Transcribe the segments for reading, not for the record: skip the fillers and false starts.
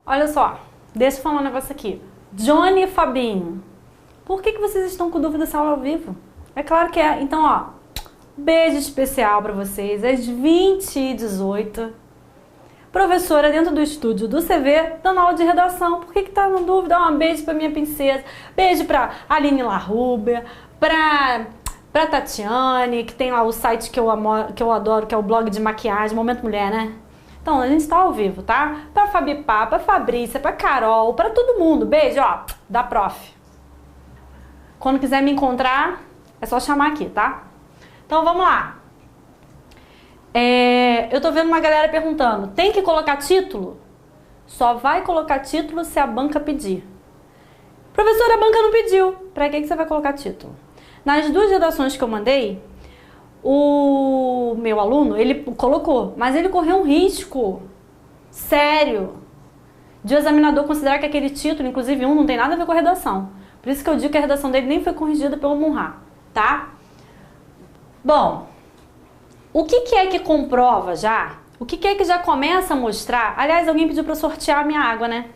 Olha só, deixa eu falar um negócio aqui. Johnny e Fabinho, por que vocês estão com dúvida se aula ao vivo? É claro que é. Então, ó, beijo especial pra vocês, às 20h18. Professora dentro do estúdio do CV, dando aula de redação. Por que tá na dúvida? Um beijo pra minha princesa, beijo pra Aline Larrubia, pra Tatiane, que tem lá o site que eu adoro, que é o blog de maquiagem, Momento Mulher, né? Então, a gente tá ao vivo, tá? Pra Fabi Pá, pra Fabrícia, pra Carol, pra todo mundo. Beijo, ó, da prof. Quando quiser me encontrar, é só chamar aqui, tá? Então, vamos lá. Eu tô vendo uma galera perguntando, tem que colocar título? Só vai colocar título se a banca pedir. Professora, a banca não pediu. Pra que você vai colocar título? Nas duas redações que eu mandei, o meu aluno, ele colocou, mas ele correu um risco sério de o examinador considerar que aquele título, inclusive não tem nada a ver com a redação. Por isso que eu digo que a redação dele nem foi corrigida pelo Munhá, tá? Bom, o que é que comprova já? O que é que já começa a mostrar? Aliás, alguém pediu para sortear a minha água, né?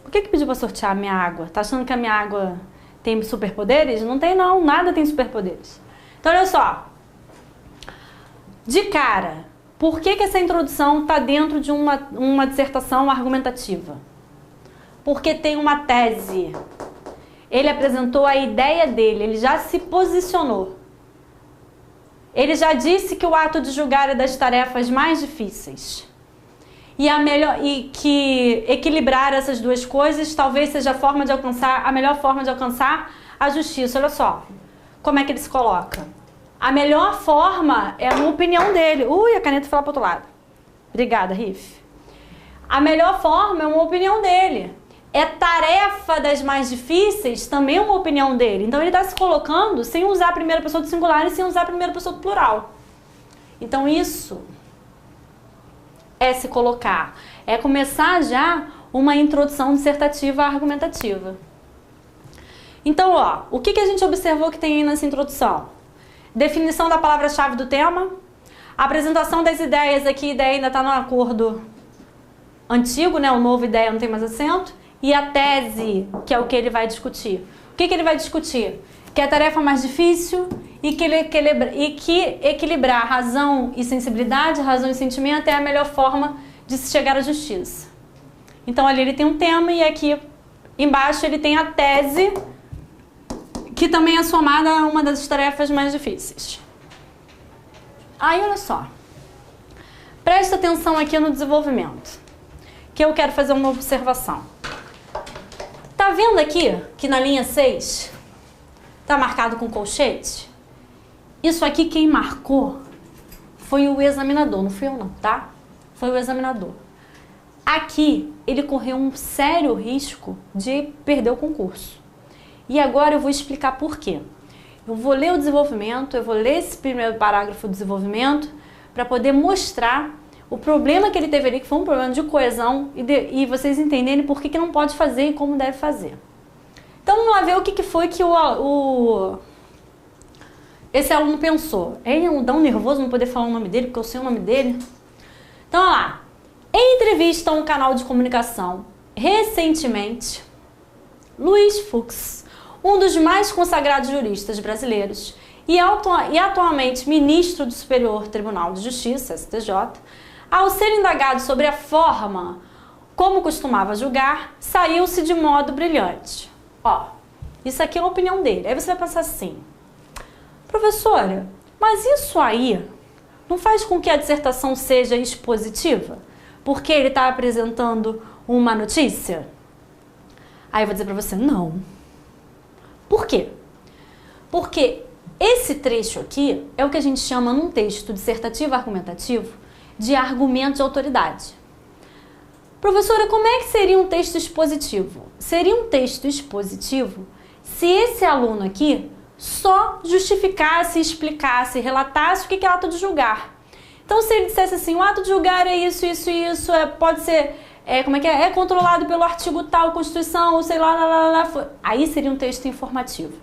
Por que pediu para sortear a minha água? Tá achando que a minha água tem superpoderes? Não tem não, nada tem superpoderes. Então, olha só. De cara, por que essa introdução está dentro de uma dissertação argumentativa? Porque tem uma tese. Ele apresentou a ideia dele, ele já se posicionou. Ele já disse que o ato de julgar é das tarefas mais difíceis. E que equilibrar essas duas coisas talvez seja a melhor forma de alcançar a justiça. Olha só, como é que ele se coloca? A melhor forma é uma opinião dele. Ui, a caneta foi lá para o outro lado. Obrigada, Riff. A melhor forma é uma opinião dele. É tarefa das mais difíceis, também é uma opinião dele. Então ele está se colocando sem usar a primeira pessoa do singular e sem usar a primeira pessoa do plural. Então isso é se colocar. É começar já uma introdução dissertativa argumentativa. Então, ó, o que a gente observou que tem aí nessa introdução? Definição da palavra-chave do tema, apresentação das ideias, aqui a ideia ainda está no acordo antigo, né? O novo ideia não tem mais acento, e a tese, que é o que ele vai discutir. O que ele vai discutir? Que é a tarefa mais difícil e que equilibrar razão e sensibilidade, razão e sentimento é a melhor forma de se chegar à justiça. Então ali ele tem um tema e aqui embaixo ele tem a tese, que também é somada a uma das tarefas mais difíceis. Aí, olha só. Presta atenção aqui no desenvolvimento, que eu quero fazer uma observação. Tá vendo aqui que na linha 6 tá marcado com colchete? Isso aqui quem marcou foi o examinador, não fui eu não, tá? Foi o examinador. Aqui ele correu um sério risco de perder o concurso. E agora eu vou explicar por quê. Eu vou ler o desenvolvimento, eu vou ler esse primeiro parágrafo do desenvolvimento para poder mostrar o problema que ele teve ali, que foi um problema de coesão, e vocês entenderem por que não pode fazer e como deve fazer. Então vamos lá ver o que foi que esse aluno pensou. Dá um nervoso não poder falar o nome dele, porque eu sei o nome dele. Então, olha lá. Em entrevista a um canal de comunicação, recentemente, Luiz Fux, um dos mais consagrados juristas brasileiros e atualmente ministro do Superior Tribunal de Justiça, STJ, ao ser indagado sobre a forma como costumava julgar, saiu-se de modo brilhante. Ó, isso aqui é a opinião dele. Aí você vai pensar assim, professora, mas isso aí não faz com que a dissertação seja expositiva? Porque ele está apresentando uma notícia? Aí eu vou dizer para você, não. Por quê? Porque esse trecho aqui é o que a gente chama num texto dissertativo argumentativo de argumento de autoridade. Professora, como é que seria um texto expositivo? Seria um texto expositivo se esse aluno aqui só justificasse, explicasse, relatasse o que é ato de julgar. Então, se ele dissesse assim, o ato de julgar é isso, isso e isso, pode ser, é controlado pelo artigo tal, Constituição, ou sei lá, aí seria um texto informativo.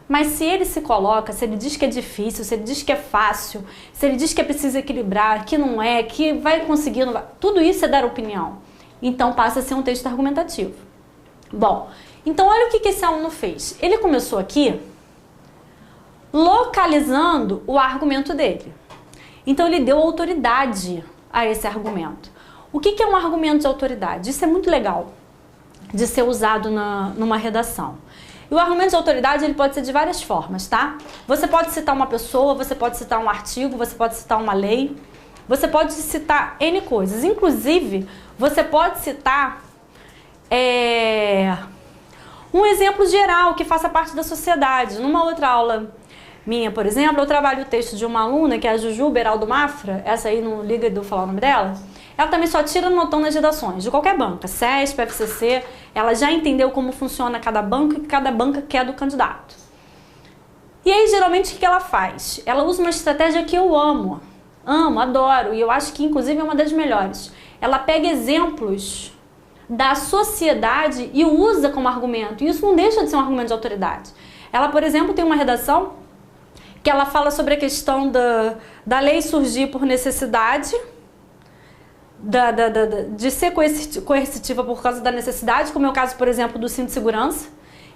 Mas se ele se coloca, se ele diz que é difícil, se ele diz que é fácil, se ele diz que é preciso equilibrar, que não é, que vai conseguir, não vai, tudo isso é dar opinião. Então passa a ser um texto argumentativo. Bom, então olha o que esse aluno fez. Ele começou aqui localizando o argumento dele. Então ele deu autoridade a esse argumento. O que é um argumento de autoridade? Isso é muito legal de ser usado numa redação. E o argumento de autoridade ele pode ser de várias formas, tá? Você pode citar uma pessoa, você pode citar um artigo, você pode citar uma lei, você pode citar N coisas. Inclusive, você pode citar um exemplo geral que faça parte da sociedade. Numa outra aula minha, por exemplo, eu trabalho o texto de uma aluna, que é a Juju Beraldo Mafra, essa aí não liga de eu falar o nome dela. Ela também só tira notão nas redações, de qualquer banca, CESP, FCC, ela já entendeu como funciona cada banco e que cada banca quer do candidato. E aí, geralmente, o que ela faz? Ela usa uma estratégia que eu amo, adoro, e eu acho que, inclusive, é uma das melhores. Ela pega exemplos da sociedade e usa como argumento, e isso não deixa de ser um argumento de autoridade. Ela, por exemplo, tem uma redação que ela fala sobre a questão da lei surgir por necessidade, de ser coercitiva por causa da necessidade, como é o caso, por exemplo, do cinto de segurança,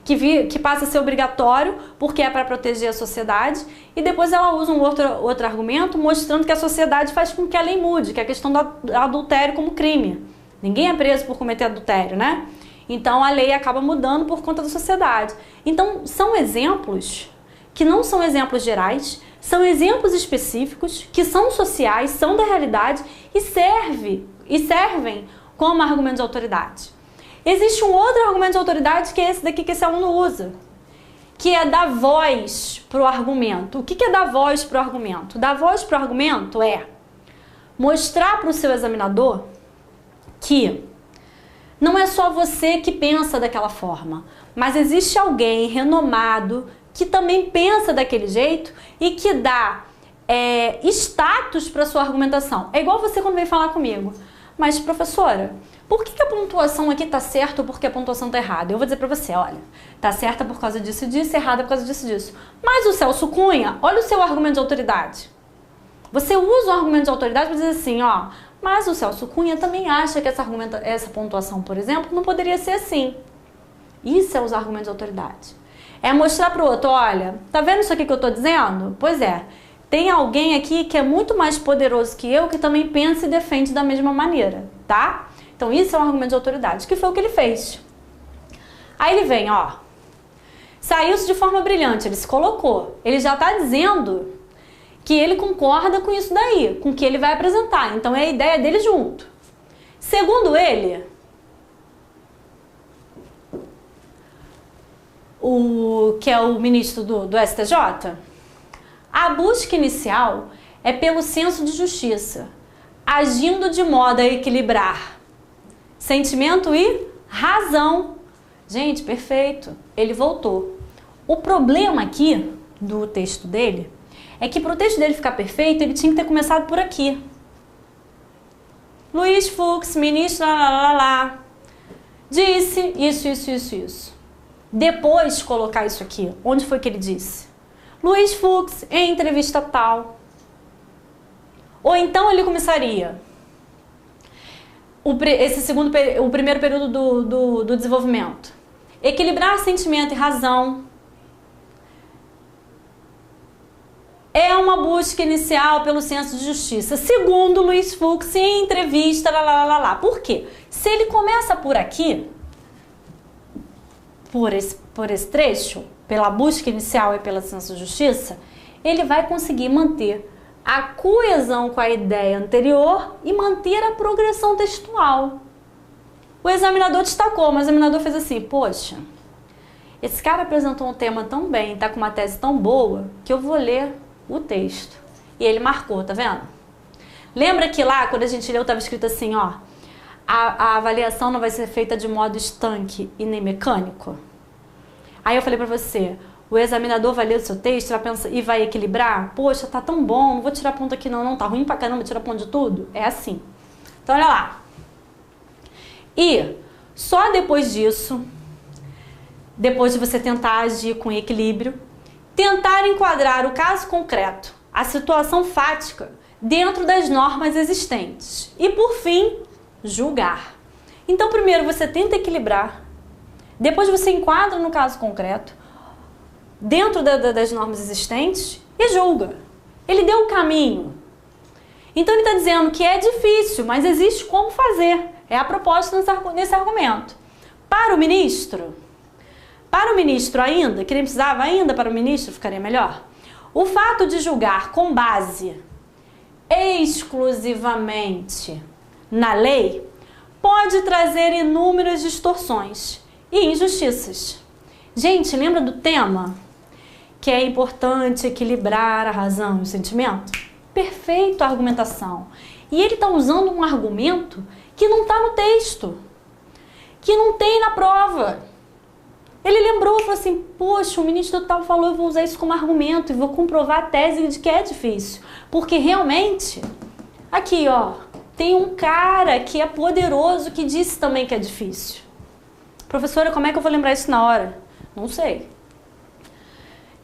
que passa a ser obrigatório porque é para proteger a sociedade, e depois ela usa um outro argumento mostrando que a sociedade faz com que a lei mude, que é a questão do adultério como crime. Ninguém é preso por cometer adultério, né? Então a lei acaba mudando por conta da sociedade. Então são exemplos que não são exemplos gerais, são exemplos específicos, que são sociais, são da realidade e servem como argumento de autoridade. Existe um outro argumento de autoridade que é esse daqui que esse aluno usa, que é dar voz para o argumento. O que é dar voz para o argumento? Dar voz para o argumento é mostrar para o seu examinador que não é só você que pensa daquela forma, mas existe alguém renomado que também pensa daquele jeito e que dá status para sua argumentação. É igual você quando vem falar comigo. Mas, professora, por que a pontuação aqui está certa ou por que a pontuação está errada? Eu vou dizer para você, olha, está certa por causa disso e disso, errada por causa disso e disso. Mas o Celso Cunha, olha o seu argumento de autoridade. Você usa o argumento de autoridade para dizer assim, ó, mas o Celso Cunha também acha que essa pontuação, por exemplo, não poderia ser assim. Isso é usar argumento de autoridade. É mostrar para o outro, olha, tá vendo isso aqui que eu estou dizendo? Pois é, tem alguém aqui que é muito mais poderoso que eu, que também pensa e defende da mesma maneira, tá? Então isso é um argumento de autoridade, que foi o que ele fez. Aí ele vem, ó, saiu-se de forma brilhante, ele se colocou, ele já está dizendo que ele concorda com isso daí, com o que ele vai apresentar, então é a ideia dele junto. Segundo ele, que é o ministro do STJ, a busca inicial é pelo senso de justiça, agindo de modo a equilibrar sentimento e razão. Gente, perfeito, ele voltou. O problema aqui do texto dele é que para o texto dele ficar perfeito, ele tinha que ter começado por aqui. Luiz Fux, ministro, disse isso. Depois colocar isso aqui. Onde foi que ele disse? Luiz Fux, em entrevista tal. Ou então ele começaria o primeiro período do desenvolvimento. Equilibrar sentimento e razão. É uma busca inicial pelo senso de justiça. Segundo Luiz Fux, em entrevista, Por quê? Se ele começa por aqui, por esse trecho, pela busca inicial e pelo senso de justiça, ele vai conseguir manter a coesão com a ideia anterior e manter a progressão textual. O examinador destacou, mas o examinador fez assim, poxa, esse cara apresentou um tema tão bem, está com uma tese tão boa, que eu vou ler o texto. E ele marcou, tá vendo? Lembra que lá, quando a gente leu, estava escrito assim, ó, a avaliação não vai ser feita de modo estanque e nem mecânico? Aí eu falei pra você, o examinador vai ler o seu texto vai pensar, e vai equilibrar? Poxa, tá tão bom, não vou tirar ponto aqui não, tá ruim pra caramba, tirar ponto de tudo? É assim. Então olha lá. E só depois disso, depois de você tentar agir com equilíbrio, tentar enquadrar o caso concreto, a situação fática, dentro das normas existentes. E por fim, julgar. Então, primeiro você tenta equilibrar, depois você enquadra no caso concreto, dentro das normas existentes e julga. Ele deu o caminho. Então, ele está dizendo que é difícil, mas existe como fazer. É a proposta nesse argumento. Para o ministro ainda, que nem precisava ainda para o ministro, ficaria melhor. O fato de julgar com base exclusivamente na lei pode trazer inúmeras distorções e injustiças. Gente, lembra do tema? Que é importante equilibrar a razão e o sentimento? Perfeito a argumentação. E ele está usando um argumento que não está no texto, que não tem na prova. Ele lembrou, falou assim, poxa, o ministro tal falou, eu vou usar isso como argumento e vou comprovar a tese de que é difícil. Porque realmente, aqui ó, tem um cara que é poderoso que disse também que é difícil. Professora, como é que eu vou lembrar isso na hora? Não sei.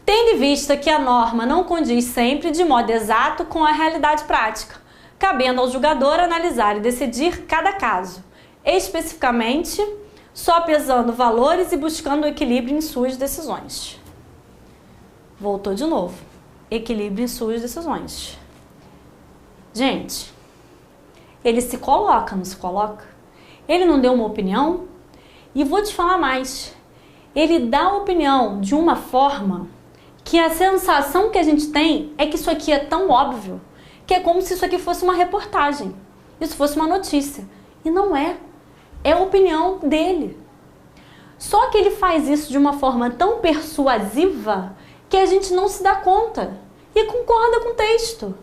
Tendo em vista que a norma não condiz sempre de modo exato com a realidade prática, cabendo ao julgador analisar e decidir cada caso, especificamente, só pesando valores e buscando equilíbrio em suas decisões. Voltou de novo. Equilíbrio em suas decisões. Gente, ele se coloca, não se coloca? Ele não deu uma opinião? E vou te falar mais. Ele dá a opinião de uma forma que a sensação que a gente tem é que isso aqui é tão óbvio, que é como se isso aqui fosse uma reportagem, isso fosse uma notícia. E não é. É a opinião dele. Só que ele faz isso de uma forma tão persuasiva que a gente não se dá conta e concorda com o texto.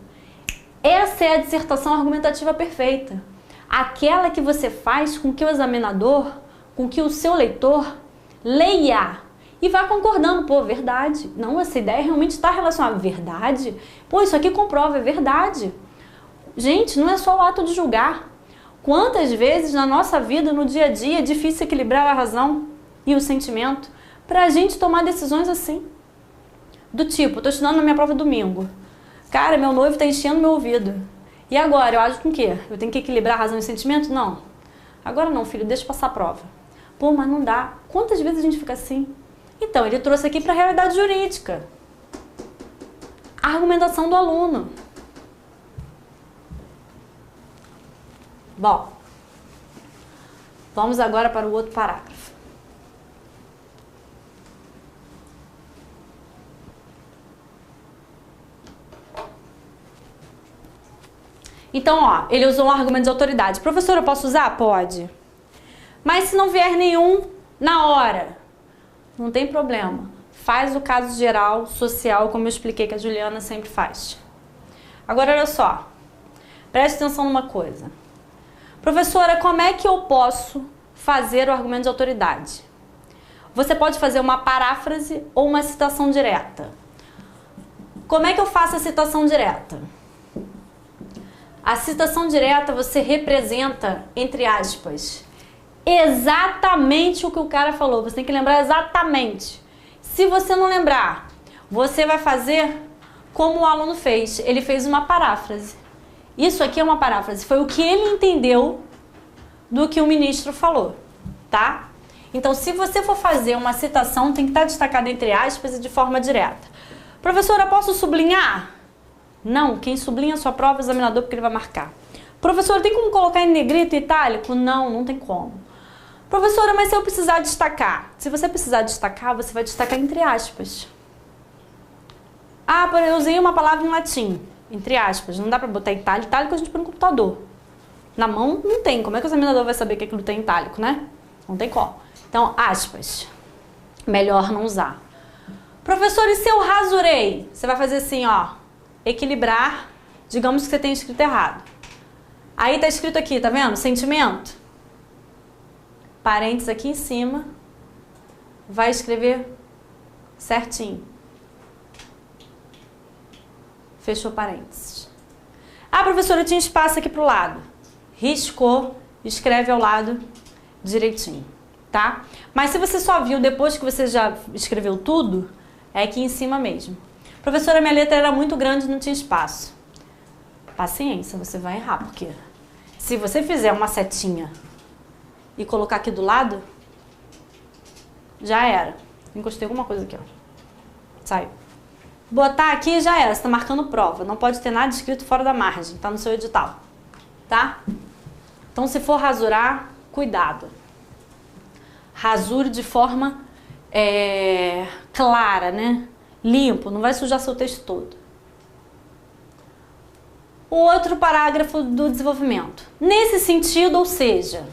Essa é a dissertação argumentativa perfeita. Aquela que você faz com que o examinador, com que o seu leitor leia e vá concordando. Pô, verdade. Não, essa ideia realmente está relacionada à verdade. Pô, isso aqui comprova, é verdade. Gente, não é só o ato de julgar. Quantas vezes na nossa vida, no dia a dia, é difícil equilibrar a razão e o sentimento para a gente tomar decisões assim. Do tipo, estou estudando na minha prova domingo. Cara, meu noivo está enchendo meu ouvido. E agora, eu acho com o quê? Eu tenho que equilibrar a razão e o sentimento? Não. Agora não, filho, deixa eu passar a prova. Pô, mas não dá. Quantas vezes a gente fica assim? Então, ele trouxe aqui para a realidade jurídica. A argumentação do aluno. Bom, vamos agora para o outro parágrafo. Então, ó, ele usou um argumento de autoridade. Professor, eu posso usar? Pode. Mas se não vier nenhum na hora, não tem problema. Faz o caso geral, social, como eu expliquei que a Juliana sempre faz. Agora, olha só. Preste atenção numa coisa. Professora, como é que eu posso fazer o argumento de autoridade? Você pode fazer uma paráfrase ou uma citação direta. Como é que eu faço a citação direta? A citação direta você representa, entre aspas, exatamente o que o cara falou. Você tem que lembrar exatamente. Se você não lembrar, você vai fazer como o aluno fez. Ele fez uma paráfrase. Isso aqui é uma paráfrase. Foi o que ele entendeu do que o ministro falou, tá? Então, se você for fazer uma citação, tem que estar destacada entre aspas e de forma direta. Professora, posso sublinhar? Não, quem sublinha a sua prova é o examinador porque ele vai marcar. Professora, tem como colocar em negrito e itálico? Não, não tem como. Professora, mas se eu precisar destacar? Se você precisar destacar, você vai destacar entre aspas. Ah, eu usei uma palavra em latim, entre aspas. Não dá pra botar itálico, itálico a gente põe no computador. Na mão não tem. Como é que o examinador vai saber que aquilo tem itálico, né? Não tem como. Então, aspas. Melhor não usar. Professor, e se eu rasurei? Você vai fazer assim, ó. Equilibrar, digamos que você tem escrito errado. Aí tá escrito aqui, tá vendo? Sentimento. Parênteses aqui em cima. Vai escrever certinho. Fechou parênteses. Ah, professora, eu tinha espaço aqui pro lado. Riscou, escreve ao lado direitinho, tá? Mas se você só viu depois que você já escreveu tudo, é aqui em cima mesmo. Professora, minha letra era muito grande e não tinha espaço. Paciência, você vai errar, porque se você fizer uma setinha e colocar aqui do lado, já era. Encostei alguma coisa aqui, ó. Saiu. Botar aqui já era, você tá marcando prova. Não pode ter nada escrito fora da margem, tá no seu edital. Tá? Então, se for rasurar, cuidado. Rasure de forma clara, né? Limpo, não vai sujar seu texto todo. O outro parágrafo do desenvolvimento. Nesse sentido, ou seja,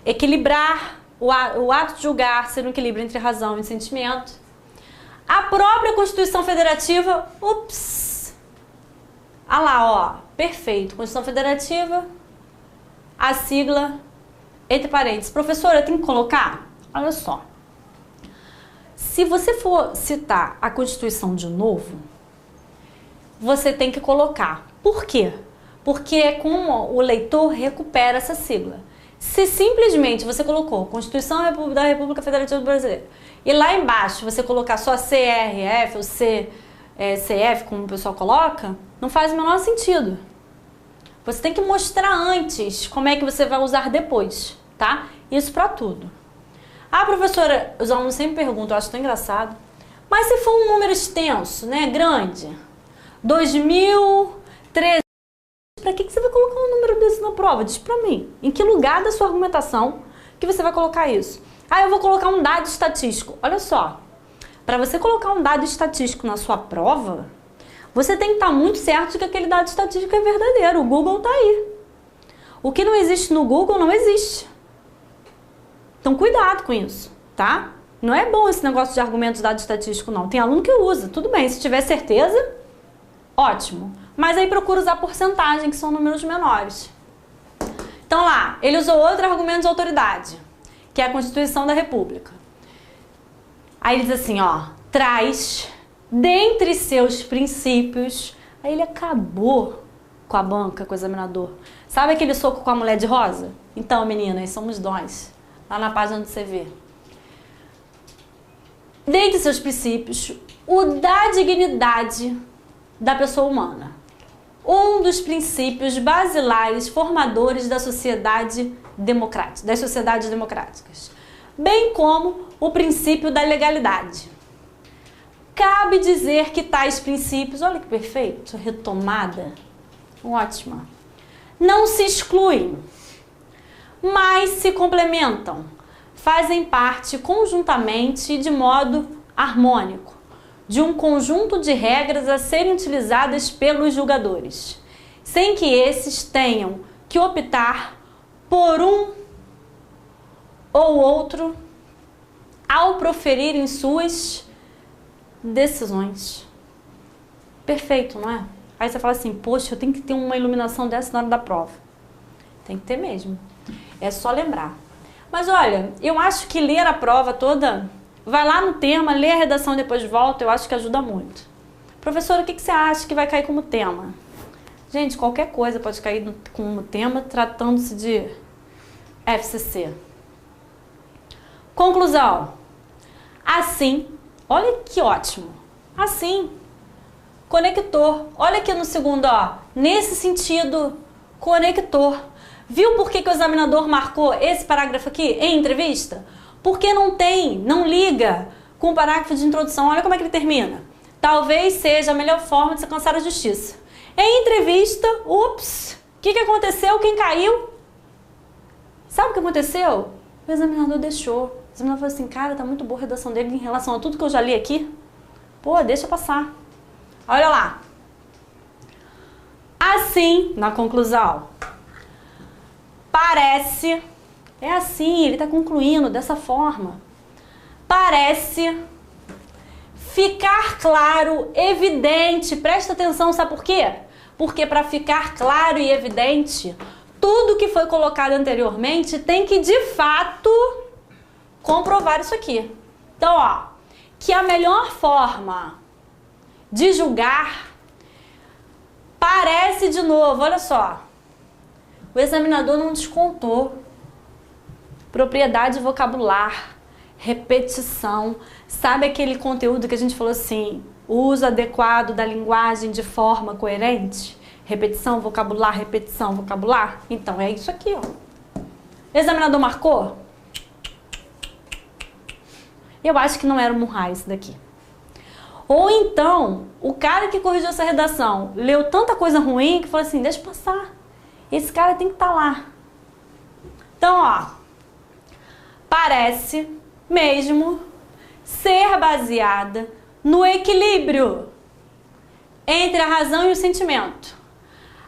equilibrar o ato de julgar, ser um equilíbrio entre razão e sentimento. A própria Constituição Federativa, ah lá, ó, perfeito. Constituição Federativa, a sigla, entre parênteses. Professora, tem que colocar? Olha só. Se você for citar a Constituição de novo, você tem que colocar. Por quê? Porque é como o leitor recupera essa sigla. Se simplesmente você colocou Constituição da República Federativa do Brasil e lá embaixo você colocar só CRF ou CF, como o pessoal coloca, não faz o menor sentido. Você tem que mostrar antes como é que você vai usar depois, tá? Isso pra tudo. Ah, professora, os alunos sempre perguntam, eu acho tão engraçado, mas se for um número extenso, né, grande, 2.300, pra que você vai colocar um número desse na prova? Diz pra mim, em que lugar da sua argumentação que você vai colocar isso? Ah, eu vou colocar um dado estatístico. Olha só, para você colocar um dado estatístico na sua prova, você tem que estar muito certo de que aquele dado estatístico é verdadeiro. O Google tá aí. O que não existe no Google não existe. Então, cuidado com isso, tá? Não é bom esse negócio de argumento de dado estatístico, não. Tem aluno que usa. Tudo bem, se tiver certeza, ótimo. Mas aí procura usar porcentagem, que são números menores. Então lá, ele usou outro argumento de autoridade, que é a Constituição da República. Aí ele diz assim, ó, traz, dentre seus princípios, aí ele acabou com a banca, com o examinador. Sabe aquele soco com a mulher de rosa? Então, meninas, somos nós. Lá na página do CV. Dentre seus princípios, o da dignidade da pessoa humana. Um dos princípios basilares formadores da sociedade democrática, das sociedades democráticas, bem como o princípio da legalidade. Cabe dizer que tais princípios, olha que perfeito, retomada, ótima, não se excluem, mas se complementam, fazem parte conjuntamente e de modo harmônico de um conjunto de regras a serem utilizadas pelos julgadores, sem que esses tenham que optar por um ou outro ao proferirem suas decisões. Perfeito, não é? Aí você fala assim, poxa, eu tenho que ter uma iluminação dessa na hora da prova. Tem que ter mesmo. É só lembrar. Mas olha, eu acho que ler a prova toda, vai lá no tema, lê a redação e depois volta, eu acho que ajuda muito. Professora, o que você acha que vai cair como tema? Gente, qualquer coisa pode cair como tema, tratando-se de FCC. Conclusão. Assim, olha que ótimo. Assim, conector. Olha aqui no segundo, ó. Nesse sentido, conector. Viu por que o examinador marcou esse parágrafo aqui em entrevista? Porque não liga com o parágrafo de introdução. Olha como é que ele termina. Talvez seja a melhor forma de se alcançar a justiça. Em entrevista, o que aconteceu? Quem caiu? Sabe o que aconteceu? O examinador deixou. O examinador falou assim, cara, tá muito boa a redação dele em relação a tudo que eu já li aqui. Pô, deixa passar. Olha lá. Assim, na conclusão, parece, é assim, ele está concluindo dessa forma. Parece ficar claro, evidente, presta atenção, sabe por quê? Porque para ficar claro e evidente, tudo que foi colocado anteriormente tem que de fato comprovar isso aqui. Então, ó, que a melhor forma de julgar parece de novo, olha só. O examinador não descontou. Propriedade vocabular, repetição. Sabe aquele conteúdo que a gente falou assim, uso adequado da linguagem de forma coerente? Repetição, vocabular, repetição, vocabular? Então, é isso aqui, ó. Examinador marcou? Eu acho que não era o Murray isso daqui. Ou então, o cara que corrigiu essa redação leu tanta coisa ruim que falou assim, deixa passar. Esse cara tem que estar lá. Então, ó, parece mesmo ser baseada no equilíbrio entre a razão e o sentimento,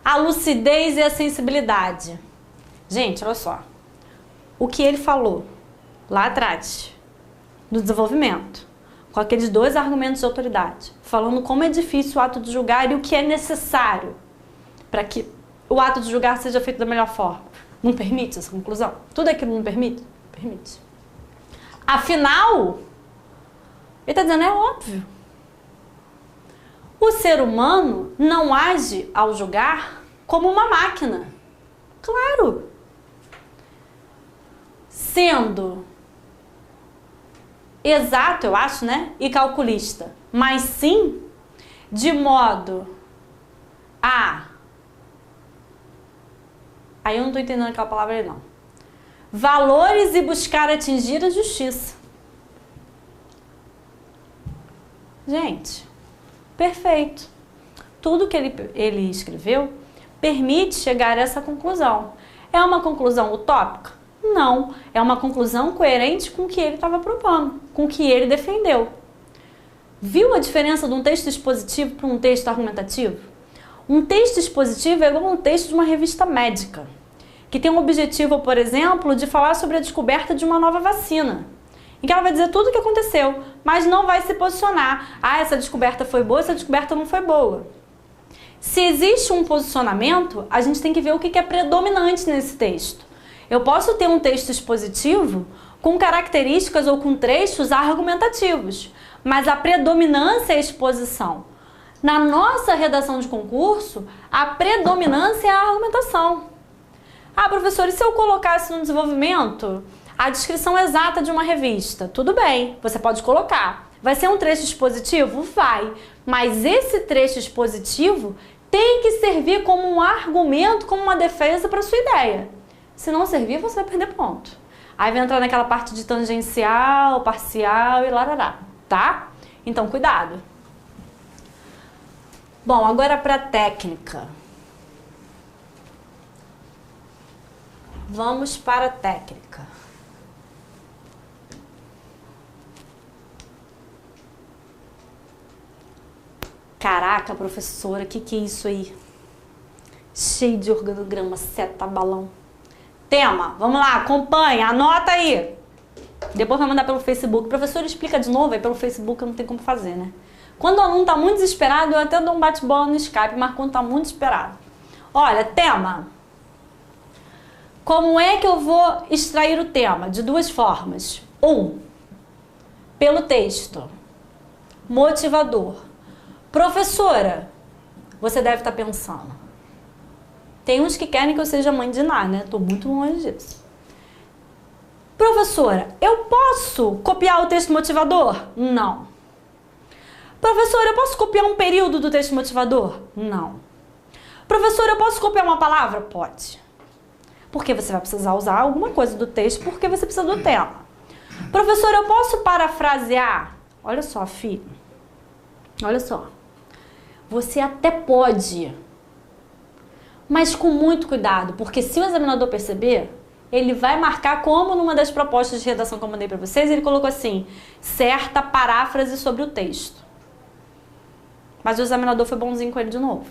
a lucidez e a sensibilidade. Gente, olha só. O que ele falou lá atrás, no desenvolvimento, com aqueles dois argumentos de autoridade, falando como é difícil o ato de julgar e o que é necessário para que o ato de julgar seja feito da melhor forma. Não permite essa conclusão? Tudo aquilo não permite? Permite. Afinal, ele está dizendo, é óbvio. O ser humano não age ao julgar como uma máquina. Claro. Sendo exato, eu acho, né? E calculista. Mas sim, de modo a... Aí eu não estou entendendo aquela palavra aí, não. Valores e buscar atingir a justiça. Gente, perfeito. Tudo que ele escreveu permite chegar a essa conclusão. É uma conclusão utópica? Não. É uma conclusão coerente com o que ele estava propondo, com o que ele defendeu. Viu a diferença de um texto expositivo para um texto argumentativo? Um texto expositivo é igual a um texto de uma revista médica, que tem um objetivo, por exemplo, de falar sobre a descoberta de uma nova vacina, em que ela vai dizer tudo o que aconteceu, mas não vai se posicionar. Ah, essa descoberta foi boa, essa descoberta não foi boa. Se existe um posicionamento, a gente tem que ver o que é predominante nesse texto. Eu posso ter um texto expositivo com características ou com trechos argumentativos, mas a predominância é a exposição. Na nossa redação de concurso, a predominância é a argumentação. Ah, professor, e se eu colocasse no desenvolvimento a descrição exata de uma revista? Tudo bem, você pode colocar. Vai ser um trecho expositivo? Vai. Mas esse trecho expositivo tem que servir como um argumento, como uma defesa para a sua ideia. Se não servir, você vai perder ponto. Aí vai entrar naquela parte de tangencial, parcial e larará, tá? Então, cuidado. Bom, agora para a técnica. Vamos para a técnica. Caraca, professora, que é isso aí? Cheio de organograma, seta, balão. Tema, vamos lá, acompanha, anota aí. Depois vai mandar pelo Facebook. Professor, explica de novo, aí pelo Facebook eu não tenho como fazer, né? Quando o aluno está muito desesperado, eu até dou um bate-bola no Skype, mas quando está muito desesperado. Olha, tema. Como é que eu vou extrair o tema? De duas formas. Pelo texto. Motivador. Professora, você deve estar pensando. Tem uns que querem que eu seja mãe de Ná, né? Estou muito longe disso. Professora, eu posso copiar o texto motivador? Não. Professora, eu posso copiar um período do texto motivador? Não. Professora, eu posso copiar uma palavra? Pode. Porque você vai precisar usar alguma coisa do texto, porque você precisa do tema. Professora, eu posso parafrasear? Olha só, filho. Olha só. Você até pode, mas com muito cuidado, porque se o examinador perceber, ele vai marcar como numa das propostas de redação que eu mandei para vocês, ele colocou assim, certa paráfrase sobre o texto. Mas o examinador foi bonzinho com ele de novo.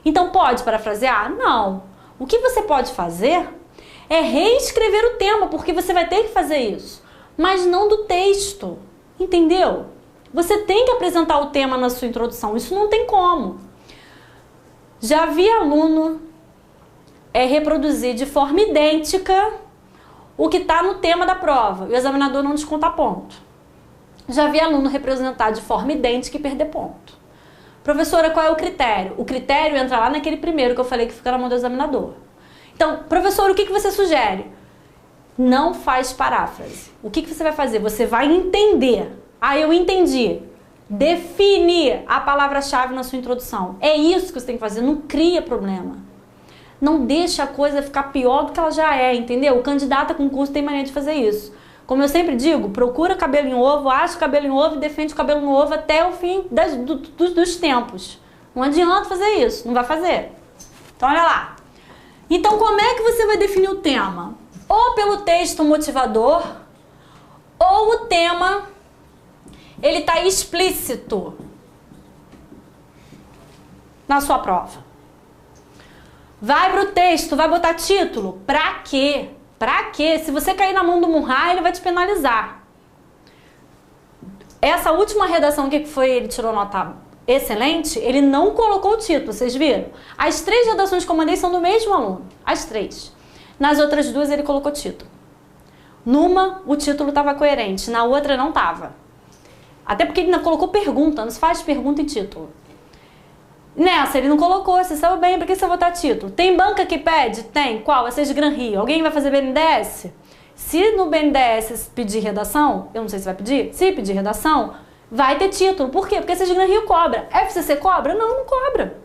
Então pode parafrasear? Não. O que você pode fazer é reescrever o tema, porque você vai ter que fazer isso, mas não do texto, entendeu? Você tem que apresentar o tema na sua introdução, isso não tem como. Já vi aluno reproduzir de forma idêntica o que está no tema da prova, e o examinador não desconta ponto. Já vi aluno representar de forma idêntica e perder ponto. Professora, qual é o critério? O critério entra lá naquele primeiro que eu falei que fica na mão do examinador. Então, professor, o que você sugere? Não faz paráfrase. O que você vai fazer? Você vai entender. Ah, eu entendi. Define a palavra-chave na sua introdução. É isso que você tem que fazer, não cria problema. Não deixa a coisa ficar pior do que ela já é, entendeu? O candidato a concurso tem mania de fazer isso. Como eu sempre digo, procura cabelo em ovo, acha o cabelo em ovo e defende o cabelo no ovo até o fim dos tempos. Não adianta fazer isso, não vai fazer. Então, olha lá. Então, como é que você vai definir o tema? Ou pelo texto motivador, ou o tema, ele está explícito na sua prova. Vai pro texto, vai botar título. Pra quê? Pra quê? Se você cair na mão do Murray, ele vai te penalizar. Essa última redação que foi, ele tirou nota excelente, ele não colocou o título, vocês viram? As 3 redações que eu mandei são do mesmo aluno, as 3. Nas outras 2 ele colocou título. Numa, o título estava coerente, na outra não estava. Até porque ele não colocou pergunta, não se faz pergunta em título. Nessa ele não colocou, você sabe bem, para que você vai botar título? Tem banca que pede? Tem. Qual? Vocês de Gran Rio. Alguém vai fazer BNDES? Se no BNDES pedir redação, eu não sei se vai pedir, se pedir redação, vai ter título. Por quê? Porque vocês de Gran Rio cobra. FCC cobra? Não, não cobra.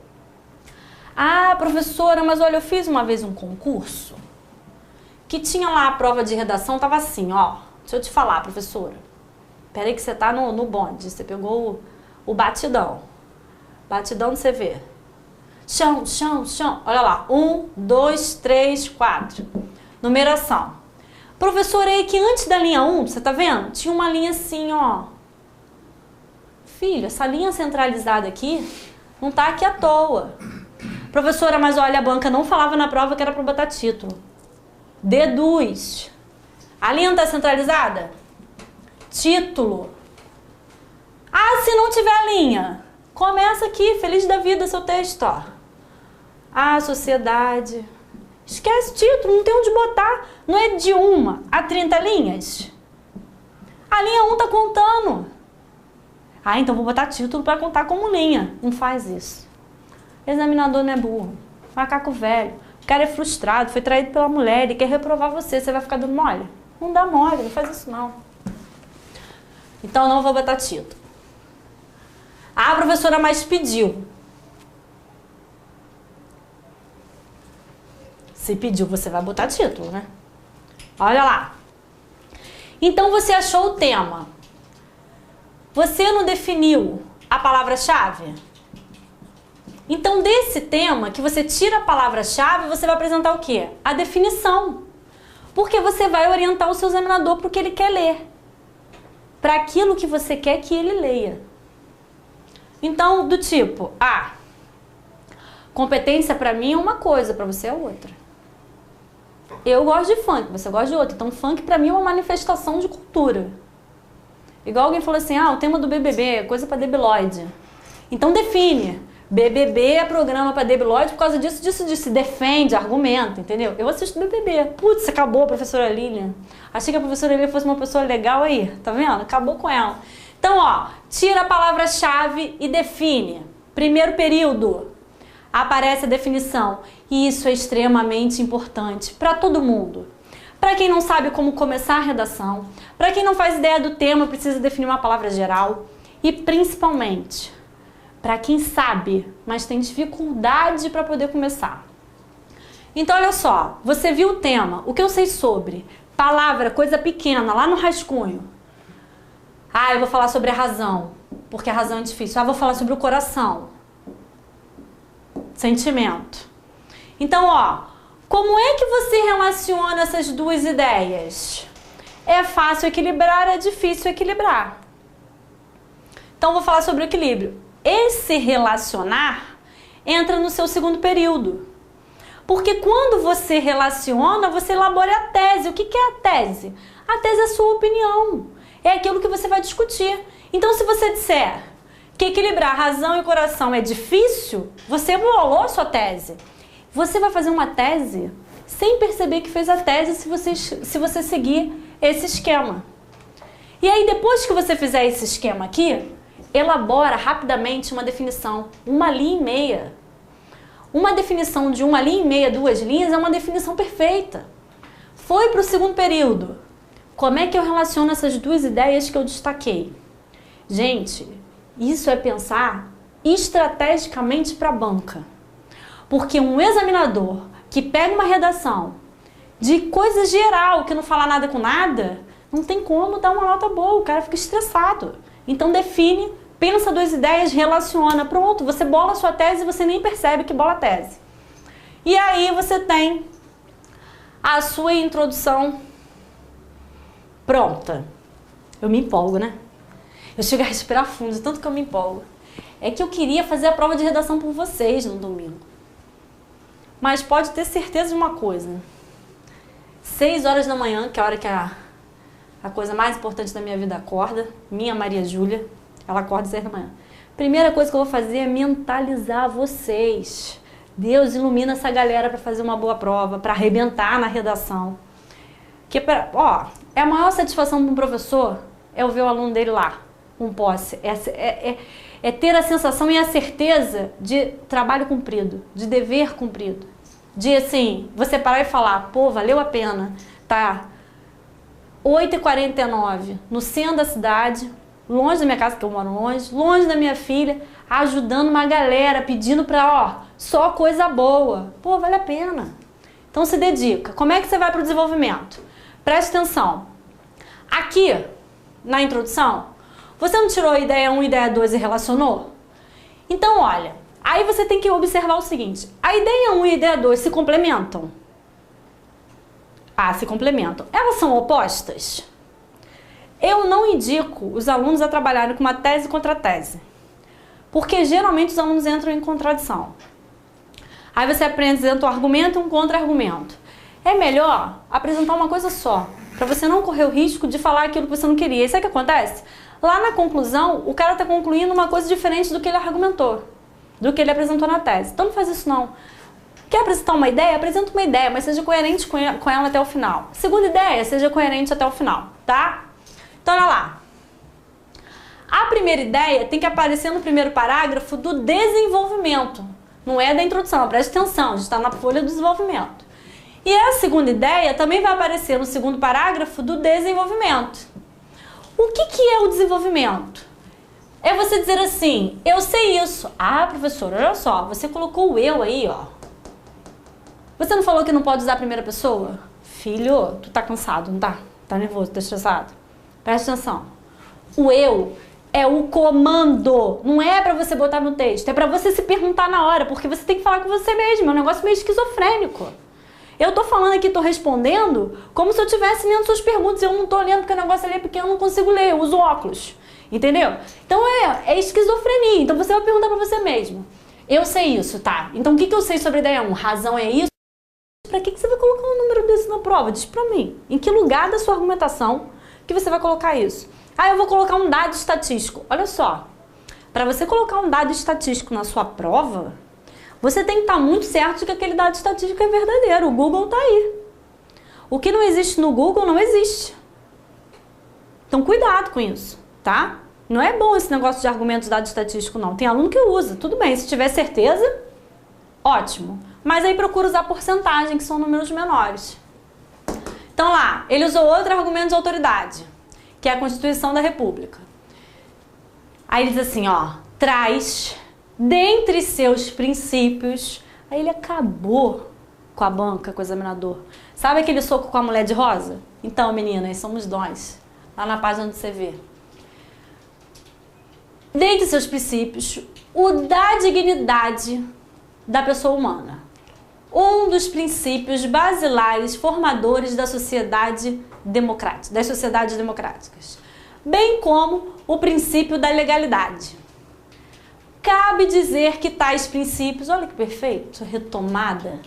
Ah, professora, mas olha, eu fiz uma vez um concurso que tinha lá a prova de redação, tava assim, ó. Deixa eu te falar, professora. Peraí que você tá no bonde, você pegou o batidão. Batidão do CV. Chão, chão, chão. Olha lá. 1, 2, 3, 4. Numeração. Professora, aí que antes da linha 1, você tá vendo? Tinha uma linha assim, ó. Filho, essa linha centralizada aqui não tá aqui à toa. Professora, mas olha, a banca não falava na prova que era para botar título. Deduz. A linha não tá centralizada? Título. Ah, se não tiver a linha... Começa aqui, feliz da vida, seu texto, ó. Ah, sociedade. Esquece título, não tem onde botar. Não é de 1 a 30 linhas. A linha 1 tá contando. Ah, então vou botar título para contar como linha. Não faz isso. Examinador não é burro. Macaco velho. O cara é frustrado, foi traído pela mulher, ele quer reprovar você. Você vai ficar dando mole? Não dá mole, não faz isso não. Então não vou botar título. Ah, a professora mais pediu. Se pediu, você vai botar título, né? Olha lá. Então você achou o tema. Você não definiu a palavra-chave? Então desse tema, que você tira a palavra-chave, você vai apresentar o quê? A definição. Porque você vai orientar o seu examinador para o que ele quer ler. Para aquilo que você quer que ele leia. Então, do tipo, competência para mim é uma coisa, para você é outra. Eu gosto de funk, você gosta de outra. Então, funk para mim é uma manifestação de cultura. Igual alguém falou assim, o tema do BBB é coisa para debilóide. Então, define. BBB é programa para debilóide por causa disso, disso. Defende, argumenta, entendeu? Eu assisto BBB. Putz, acabou a professora Lilian. Achei que a professora Lilian fosse uma pessoa legal aí, tá vendo? Acabou com ela. Então, ó, tira a palavra-chave e define. Primeiro período, aparece a definição. E isso é extremamente importante para todo mundo. Para quem não sabe como começar a redação, para quem não faz ideia do tema, precisa definir uma palavra geral. E principalmente, para quem sabe, mas tem dificuldade para poder começar. Então, olha só, você viu o tema, o que eu sei sobre? Palavra, coisa pequena, lá no rascunho. Eu vou falar sobre a razão, porque a razão é difícil. Vou falar sobre o coração. Sentimento. Então, ó, como é que você relaciona essas duas ideias? É fácil equilibrar, é difícil equilibrar. Então, vou falar sobre o equilíbrio. Esse relacionar entra no seu segundo período. Porque quando você relaciona, você elabora a tese. O que é a tese? A tese é a sua opinião. É aquilo que você vai discutir. Então, se você disser que equilibrar razão e coração é difícil, você embolou a sua tese. Você vai fazer uma tese sem perceber que fez a tese se você seguir esse esquema. E aí, depois que você fizer esse esquema aqui, elabora rapidamente uma definição, 1 linha e meia. Uma definição de 1 linha e meia, 2 linhas, é uma definição perfeita. Foi para o segundo período. Como é que eu relaciono essas duas ideias que eu destaquei? Gente, isso é pensar estrategicamente para a banca. Porque um examinador que pega uma redação de coisa geral, que não fala nada com nada, não tem como dar uma nota boa, o cara fica estressado. Então define, pensa duas ideias, relaciona, pronto, você bola a sua tese e você nem percebe que bola a tese. E aí você tem a sua introdução pronta. Eu me empolgo, né? Eu chego a respirar fundo, de tanto que eu me empolgo. É que eu queria fazer a prova de redação por vocês no domingo. Mas pode ter certeza de uma coisa. 6 horas da manhã, que é a hora que a coisa mais importante da minha vida acorda, minha Maria Júlia, ela acorda às 6 da manhã. Primeira coisa que eu vou fazer é mentalizar vocês. Deus ilumina essa galera para fazer uma boa prova, para arrebentar na redação. Que é a maior satisfação de um professor é ver o aluno dele lá, com posse. É ter a sensação e a certeza de trabalho cumprido, de dever cumprido. De, assim, você parar e falar, pô, valeu a pena, tá? 8h49, no centro da cidade, longe da minha casa, que eu moro longe da minha filha, ajudando uma galera, pedindo pra, só coisa boa. Pô, vale a pena. Então se dedica. Como é que você vai pro desenvolvimento? Preste atenção. Aqui, na introdução, você não tirou a ideia 1 e ideia 2 e relacionou? Então, olha, aí você tem que observar o seguinte, a ideia 1 e a ideia 2 se complementam? Se complementam. Elas são opostas? Eu não indico os alunos a trabalharem com uma tese contra tese, porque geralmente os alunos entram em contradição. Aí você apresenta um argumento e um contra-argumento. É melhor apresentar uma coisa só, para você não correr o risco de falar aquilo que você não queria. E sabe o que acontece? Lá na conclusão, o cara está concluindo uma coisa diferente do que ele argumentou, do que ele apresentou na tese. Então não faz isso não. Quer apresentar uma ideia? Apresenta uma ideia, mas seja coerente com ela até o final. Segunda ideia, seja coerente até o final, tá? Então olha lá. A primeira ideia tem que aparecer no primeiro parágrafo do desenvolvimento. Não é da introdução, preste atenção, a gente está na folha do desenvolvimento. E a segunda ideia também vai aparecer no segundo parágrafo do desenvolvimento. O que é o desenvolvimento? É você dizer assim, eu sei isso. Professor, olha só, você colocou o eu aí, ó. Você não falou que não pode usar a primeira pessoa? Filho, tu tá cansado, não tá? Tá nervoso, tá estressado? Presta atenção. O eu é o comando, não é pra você botar no texto, é pra você se perguntar na hora, porque você tem que falar com você mesmo, é um negócio meio esquizofrênico. Eu tô falando aqui, tô respondendo como se eu estivesse lendo suas perguntas, eu não tô lendo porque o negócio ali é pequeno, eu não consigo ler, eu uso óculos, entendeu? Então é esquizofrenia, então você vai perguntar pra você mesmo. Eu sei isso, tá? Então o que eu sei sobre a ideia 1? Razão é isso? Pra que você vai colocar um número desse na prova? Diz pra mim. Em que lugar da sua argumentação que você vai colocar isso? Eu vou colocar um dado estatístico. Olha só, para você colocar um dado estatístico na sua prova, você tem que estar muito certo de que aquele dado estatístico é verdadeiro. O Google tá aí. O que não existe no Google não existe. Então cuidado com isso, tá? Não é bom esse negócio de argumentos de dado estatístico, não. Tem aluno que usa, tudo bem. Se tiver certeza, ótimo. Mas aí procura usar porcentagem, que são números menores. Então lá, ele usou outro argumento de autoridade, que é a Constituição da República. Aí ele diz assim, traz, dentre seus princípios, aí ele acabou com a banca, com o examinador. Sabe aquele soco com a mulher de rosa? Então, meninas, somos nós, lá na página do CV. Dentre seus princípios, o da dignidade da pessoa humana. Um dos princípios basilares formadores da sociedade democrática, das sociedades democráticas, bem como o princípio da legalidade. Cabe dizer que tais princípios, olha que perfeito, retomada,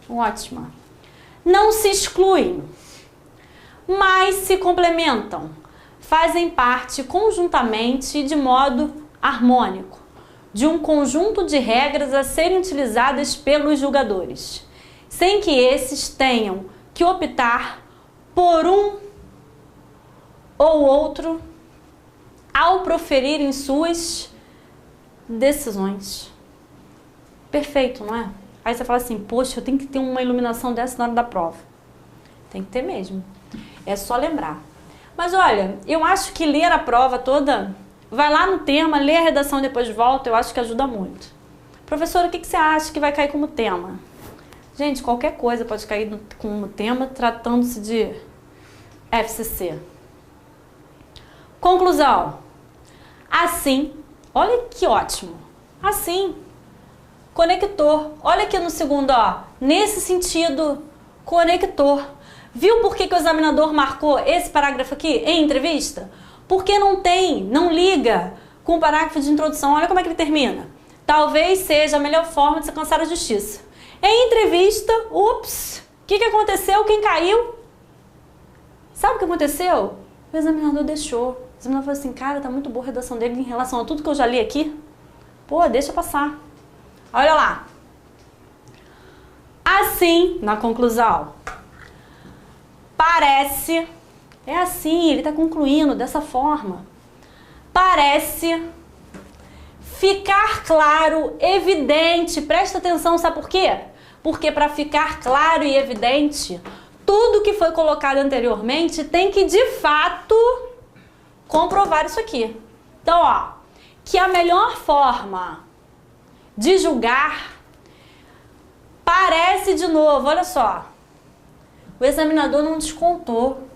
ótima, não se excluem, mas se complementam, fazem parte conjuntamente e de modo harmônico de um conjunto de regras a serem utilizadas pelos julgadores, sem que esses tenham que optar por um ou outro ao proferirem suas decisões. Perfeito, não é? Aí você fala assim, poxa, eu tenho que ter uma iluminação dessa na hora da prova. Tem que ter mesmo. É só lembrar. Mas olha, eu acho que ler a prova toda, vai lá no tema, lê a redação e depois volta, eu acho que ajuda muito. Professora, o que você acha que vai cair como tema? Gente, qualquer coisa pode cair com o tema tratando-se de FCC. Conclusão. Assim, olha que ótimo. Assim, conector. Olha aqui no segundo, ó. Nesse sentido, conector. Viu por que o examinador marcou esse parágrafo aqui em entrevista? Porque não liga com o parágrafo de introdução. Olha como é que ele termina. Talvez seja a melhor forma de se alcançar a justiça. Em entrevista, ups, o que aconteceu? Quem caiu? Sabe o que aconteceu? O examinador deixou. O examinador falou assim, cara, tá muito boa a redação dele em relação a tudo que eu já li aqui. Pô, deixa passar. Olha lá. Assim, na conclusão, parece, é assim, ele está concluindo dessa forma. Parece ficar claro, evidente, presta atenção, sabe por quê? Porque para ficar claro e evidente, tudo que foi colocado anteriormente tem que de fato comprovar isso aqui. Então, ó, que a melhor forma de julgar parece de novo, olha só, o examinador não descontou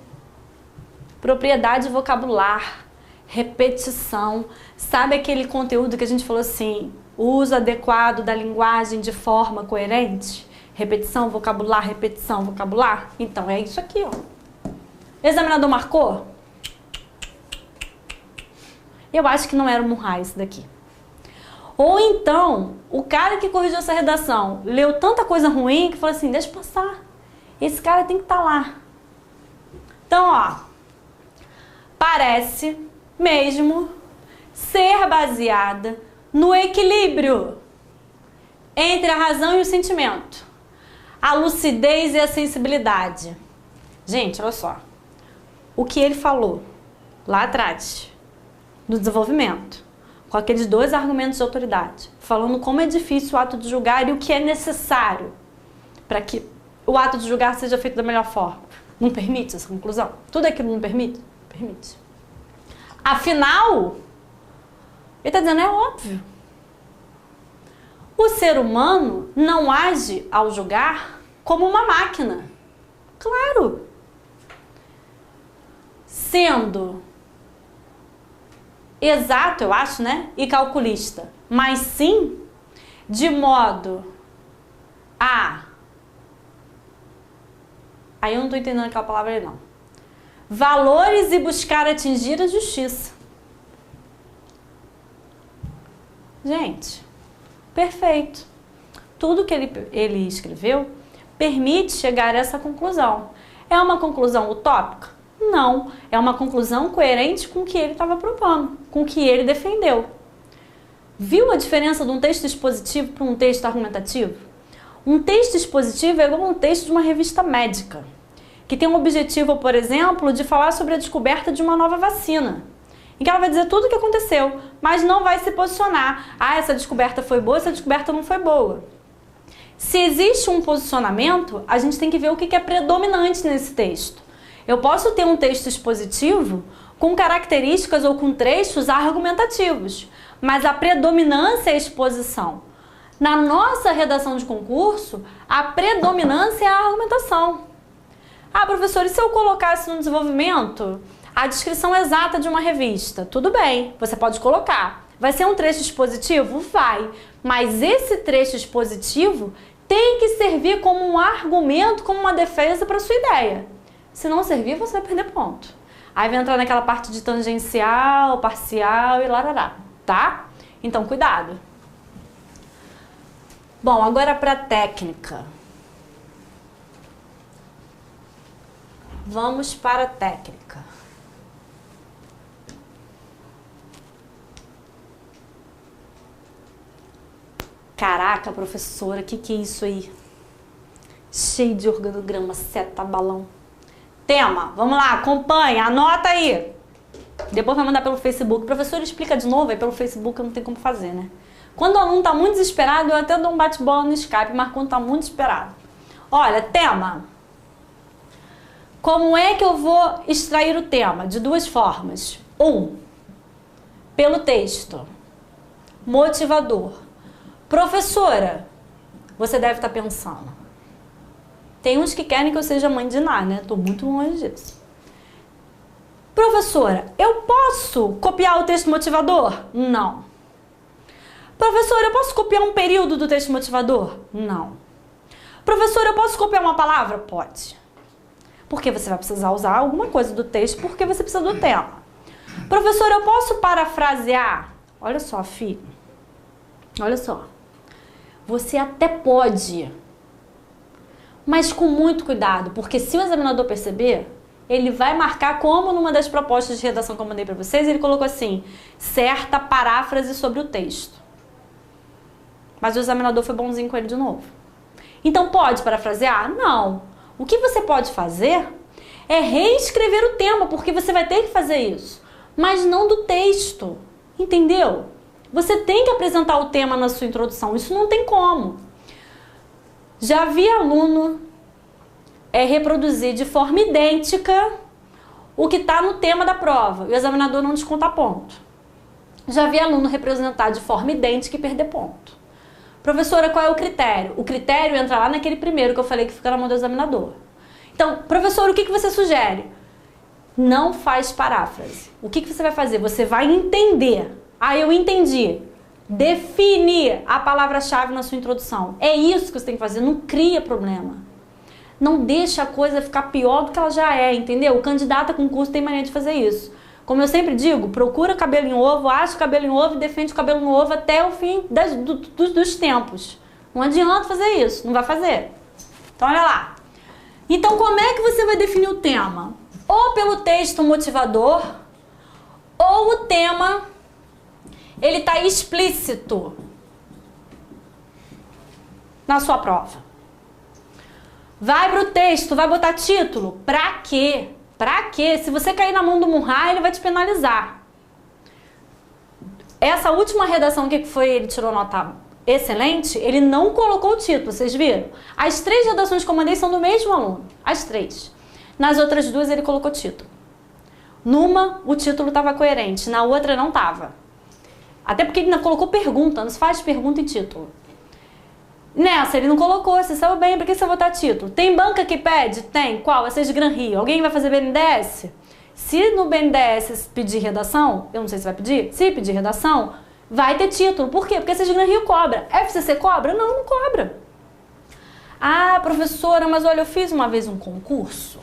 propriedade vocabular, repetição, sabe aquele conteúdo que a gente falou assim, uso adequado da linguagem de forma coerente, repetição, vocabular, repetição, vocabular? Então é isso aqui, ó. O examinador marcou? Eu acho que não era o Murray isso daqui. Ou então, o cara que corrigiu essa redação leu tanta coisa ruim que falou assim, deixa passar. Esse cara tem que estar lá. Então, ó, parece mesmo ser baseada no equilíbrio entre a razão e o sentimento, a lucidez e a sensibilidade. Gente, olha só. O que ele falou lá atrás, no desenvolvimento, com aqueles dois argumentos de autoridade, falando como é difícil o ato de julgar e o que é necessário para que o ato de julgar seja feito da melhor forma. Não permite essa conclusão? Tudo aquilo não permite? Permite. Afinal, ele está dizendo, é óbvio. O ser humano não age ao julgar como uma máquina. Claro. Sendo exato, eu acho, né? E calculista. Mas sim, de modo a... Aí eu não estou entendendo aquela palavra aí, não. Valores e buscar atingir a justiça. Gente, perfeito. Tudo que ele escreveu permite chegar a essa conclusão. É uma conclusão utópica? Não. É uma conclusão coerente com o que ele estava propondo, com o que ele defendeu. Viu a diferença de um texto expositivo para um texto argumentativo? Um texto expositivo é igual a um texto de uma revista médica, que tem um objetivo, por exemplo, de falar sobre a descoberta de uma nova vacina, em que ela vai dizer tudo o que aconteceu, mas não vai se posicionar. Ah, essa descoberta foi boa, essa descoberta não foi boa. Se existe um posicionamento, a gente tem que ver o que é predominante nesse texto. Eu posso ter um texto expositivo com características ou com trechos argumentativos, mas a predominância é a exposição. Na nossa redação de concurso, a predominância é a argumentação. Ah, professor, e se eu colocasse no desenvolvimento a descrição exata de uma revista? Tudo bem, você pode colocar. Vai ser um trecho expositivo? Vai. Mas esse trecho expositivo tem que servir como um argumento, como uma defesa para a sua ideia. Se não servir, você vai perder ponto. Aí vai entrar naquela parte de tangencial, parcial e larará, tá? Então, cuidado. Bom, agora para a técnica. Vamos para a técnica. Caraca, professora, que é isso aí? Cheio de organograma, seta, balão. Tema, vamos lá, acompanha, anota aí. Depois vai mandar pelo Facebook. Professor, explica de novo, aí pelo Facebook eu não tenho como fazer, né? Quando o aluno está muito desesperado, eu até dou um bate-bola no Skype, mas quando está muito desesperado. Olha, tema. Como é que eu vou extrair o tema? De duas formas. Pelo texto. Motivador. Professora, você deve estar pensando, Tem uns que querem que eu seja mãe de Ná, né? Tô muito longe disso. Professora, eu posso copiar o texto motivador? Não. Professora, eu posso copiar um período do texto motivador? Não. Professora, eu posso copiar uma palavra? Pode. Porque você vai precisar usar alguma coisa do texto, porque você precisa do tema. Professora, eu posso parafrasear? Olha só, filho. Olha só. Você até pode, mas com muito cuidado, porque se o examinador perceber, ele vai marcar, como numa das propostas de redação que eu mandei para vocês, ele colocou assim, certa paráfrase sobre o texto. Mas o examinador foi bonzinho com ele de novo. Então pode parafrasear? Não. O que você pode fazer é reescrever o tema, porque você vai ter que fazer isso, mas não do texto, entendeu? Você tem que apresentar o tema na sua introdução, isso não tem como. Já vi aluno reproduzir de forma idêntica o que está no tema da prova, e o examinador não desconta ponto. Já vi aluno representar de forma idêntica e perder ponto. Professora, qual é o critério? O critério entra lá naquele primeiro que eu falei que fica na mão do examinador. Então, professor, o que você sugere? Não faz paráfrase. O que você vai fazer? Você vai entender. Ah, eu entendi. Define a palavra-chave na sua introdução. É isso que você tem que fazer. Não cria problema. Não deixa a coisa ficar pior do que ela já é, entendeu? O candidato a concurso tem mania de fazer isso. Como eu sempre digo, procura cabelo em ovo, acha o cabelo em ovo e defende o cabelo no ovo até o fim dos tempos. Não adianta fazer isso, não vai fazer. Então, olha lá. Então, como é que você vai definir o tema? Ou pelo texto motivador, ou o tema, ele está explícito na sua prova. Vai pro texto, vai botar título. Pra quê? Pra quê? Se você cair na mão do Murray, ele vai te penalizar. Essa última redação que foi, ele tirou nota excelente, ele não colocou o título, vocês viram? As 3 redações que eu mandei são do mesmo aluno, as 3. Nas outras 2 ele colocou título. Numa, o título estava coerente, na outra não estava. Até porque ele não colocou pergunta, não se faz pergunta em título. Nessa, ele não colocou, você sabe bem, pra que você vai botar título? Tem banca que pede? Tem. Qual? Essa de Gran Rio. Alguém vai fazer BNDES? Se no BNDES pedir redação, eu não sei se vai pedir, se pedir redação, vai ter título. Por quê? Porque essa de Gran Rio cobra. FCC cobra? Não, não cobra. Ah, professora, mas olha, eu fiz uma vez um concurso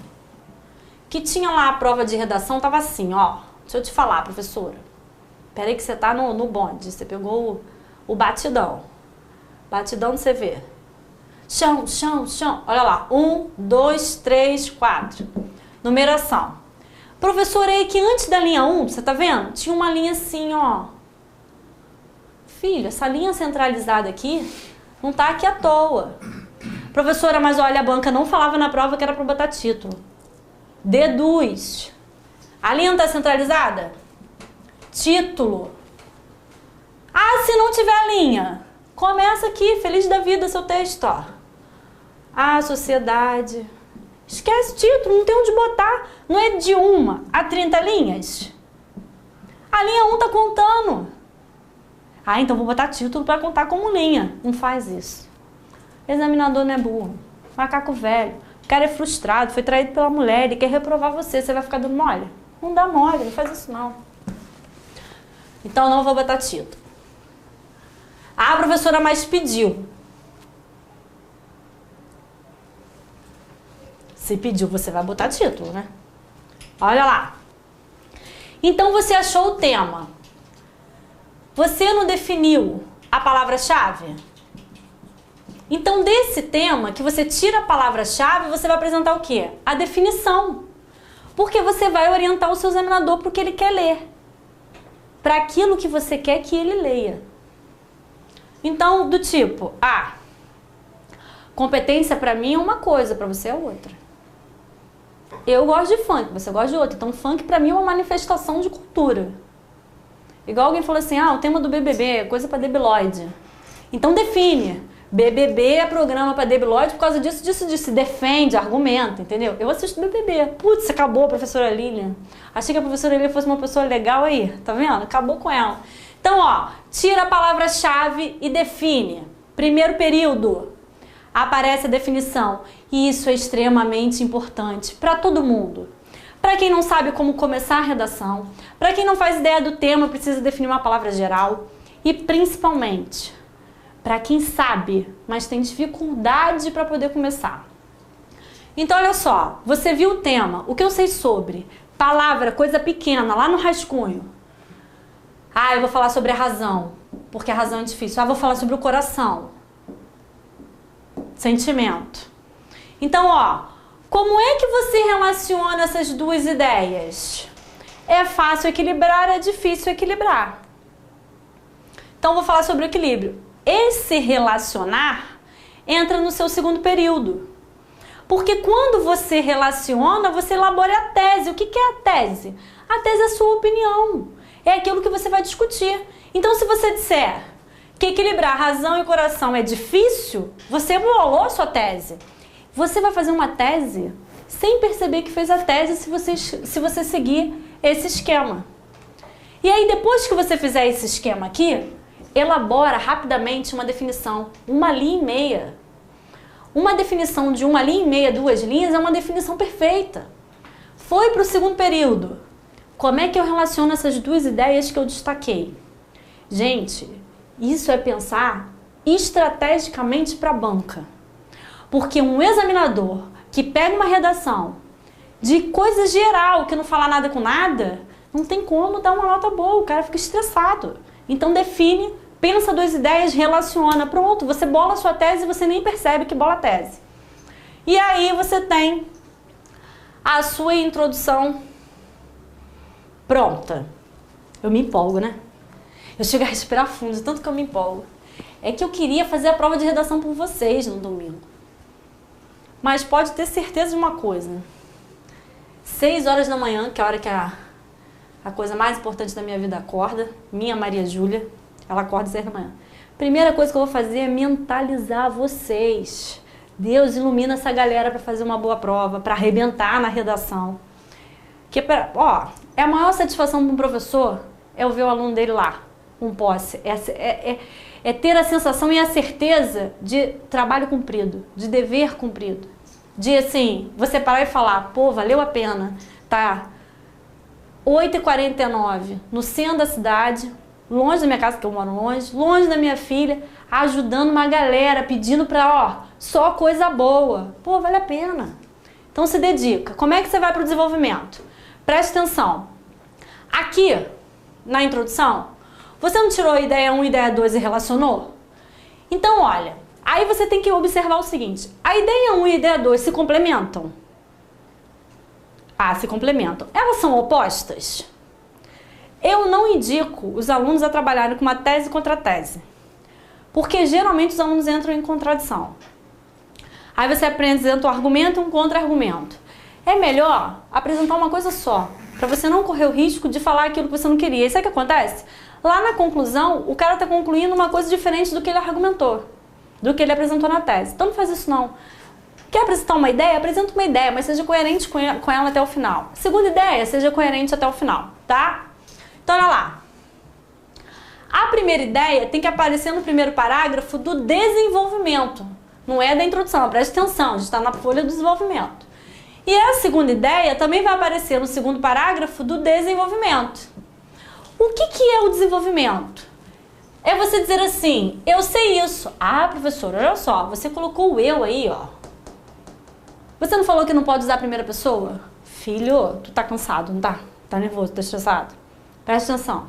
que tinha lá a prova de redação, tava assim, ó. Deixa eu te falar, professora. Peraí que você tá no bonde, você pegou o batidão. Batidão do CV. Chão, chão, chão. Olha lá. 1, 2, 3, 4. Numeração. Professora, aí que antes da linha 1, você tá vendo? Tinha uma linha assim, ó. Filho, essa linha centralizada aqui não tá aqui à toa. Professora, mas olha, a banca não falava na prova que era para botar título. Deduz. A linha não tá centralizada? Título. Ah, se não tiver a linha... Começa aqui, feliz da vida, seu texto, ó. Ah, sociedade. Esquece o título, não tem onde botar. Não é de 1 a 30 linhas. A linha 1 tá contando. Ah, então vou botar título para contar como linha. Não faz isso. Examinador não é burro. Macaco velho. O cara é frustrado, foi traído pela mulher, ele quer reprovar você. Você vai ficar dando mole? Não dá mole, não faz isso não. Então não vou botar título. Ah, a professora mais pediu. Se pediu, você vai botar título, né? Olha lá. Então você achou o tema. Você não definiu a palavra-chave? Então desse tema, que você tira a palavra-chave, você vai apresentar o quê? A definição. Porque você vai orientar o seu examinador para o que ele quer ler. Para aquilo que você quer que ele leia. Então, do tipo, competência pra mim é uma coisa, pra você é outra. Eu gosto de funk, você gosta de outra. Então, funk pra mim é uma manifestação de cultura. Igual alguém falou assim, o tema do BBB é coisa pra debilóide. Então, define. BBB é programa pra debilóide por causa disso, disso. Defende, argumenta, entendeu? Eu assisto BBB. Putz, acabou a professora Lilian. Achei que a professora Lilian fosse uma pessoa legal aí, tá vendo? Acabou com ela. Então, ó, tira a palavra-chave e define. Primeiro período. aparece a definição. E isso é extremamente importante para todo mundo. Para quem não sabe como começar a redação, para quem não faz ideia do tema, precisa definir uma palavra geral e principalmente para quem sabe, mas tem dificuldade para poder começar. Então olha só, você viu o tema, o que eu sei sobre? Palavra, coisa pequena, lá no rascunho. Ah, eu vou falar sobre a razão, porque a razão é difícil. Ah, vou falar sobre o coração. Sentimento. Então, ó, como é que você relaciona essas duas ideias? É fácil equilibrar, é difícil equilibrar. Então, vou falar sobre o equilíbrio. Esse relacionar entra no seu segundo período. Porque quando você relaciona, você elabora a tese. O que é a tese? A tese é a sua opinião. É aquilo que você vai discutir. Então, se você disser que equilibrar razão e coração é difícil, você embolou a sua tese. Você vai fazer uma tese sem perceber que fez a tese se você seguir esse esquema. E aí, depois que você fizer esse esquema aqui, elabora rapidamente uma definição, uma linha e meia. Uma definição de uma linha e meia, 2 linhas, é uma definição perfeita. Foi para o segundo período. Como é que eu relaciono essas duas ideias que eu destaquei? Gente, isso é pensar estrategicamente para a banca. Porque um examinador que pega uma redação de coisa geral, que não fala nada com nada, não tem como dar uma nota boa, o cara fica estressado. Então define, pensa duas ideias, relaciona, pronto, você bola a sua tese e você nem percebe que bola a tese. E aí você tem a sua introdução pronta. Eu me empolgo, né? Eu chego a respirar fundo, tanto que eu me empolgo. É que eu queria fazer a prova de redação por vocês no domingo. Mas pode ter certeza de uma coisa. 6 horas da manhã, que é a hora que a coisa mais importante da minha vida acorda, minha Maria Júlia, ela acorda às 6 da manhã. Primeira coisa que eu vou fazer é mentalizar vocês. Deus ilumina essa galera para fazer uma boa prova, para arrebentar na redação. Que é a maior satisfação de um professor é ver o aluno dele lá, com posse. É ter a sensação e a certeza de trabalho cumprido, de dever cumprido. De, assim, você parar e falar, pô, valeu a pena, tá? 8h49, no centro da cidade, longe da minha casa, que eu moro longe da minha filha, ajudando uma galera, pedindo pra, só coisa boa. Pô, vale a pena. Então se dedica. Como é que você vai pro desenvolvimento? Preste atenção. Aqui, na introdução, você não tirou a ideia 1 e ideia 2 e relacionou? Então, olha, aí você tem que observar o seguinte, a ideia 1 e a ideia 2 se complementam? Ah, se complementam. Elas são opostas? Eu não indico os alunos a trabalharem com uma tese contra tese, porque geralmente os alunos entram em contradição. Aí você apresenta um argumento e um contra-argumento. É melhor apresentar uma coisa só, para você não correr o risco de falar aquilo que você não queria. E sabe o que acontece? Lá na conclusão, o cara está concluindo uma coisa diferente do que ele argumentou, do que ele apresentou na tese. Então não faz isso não. Quer apresentar uma ideia? Apresenta uma ideia, mas seja coerente com ela até o final. Segunda ideia, seja coerente até o final, tá? Então olha lá. A primeira ideia tem que aparecer no primeiro parágrafo do desenvolvimento. Não é da introdução, preste atenção, a gente está na folha do desenvolvimento. E a segunda ideia também vai aparecer no segundo parágrafo do desenvolvimento. O que é o desenvolvimento? É você dizer assim, eu sei isso. Ah, professor, olha só, você colocou o eu aí, ó. Você não falou que não pode usar a primeira pessoa? Filho, tu tá cansado, não tá? Tá nervoso, tá estressado? Presta atenção.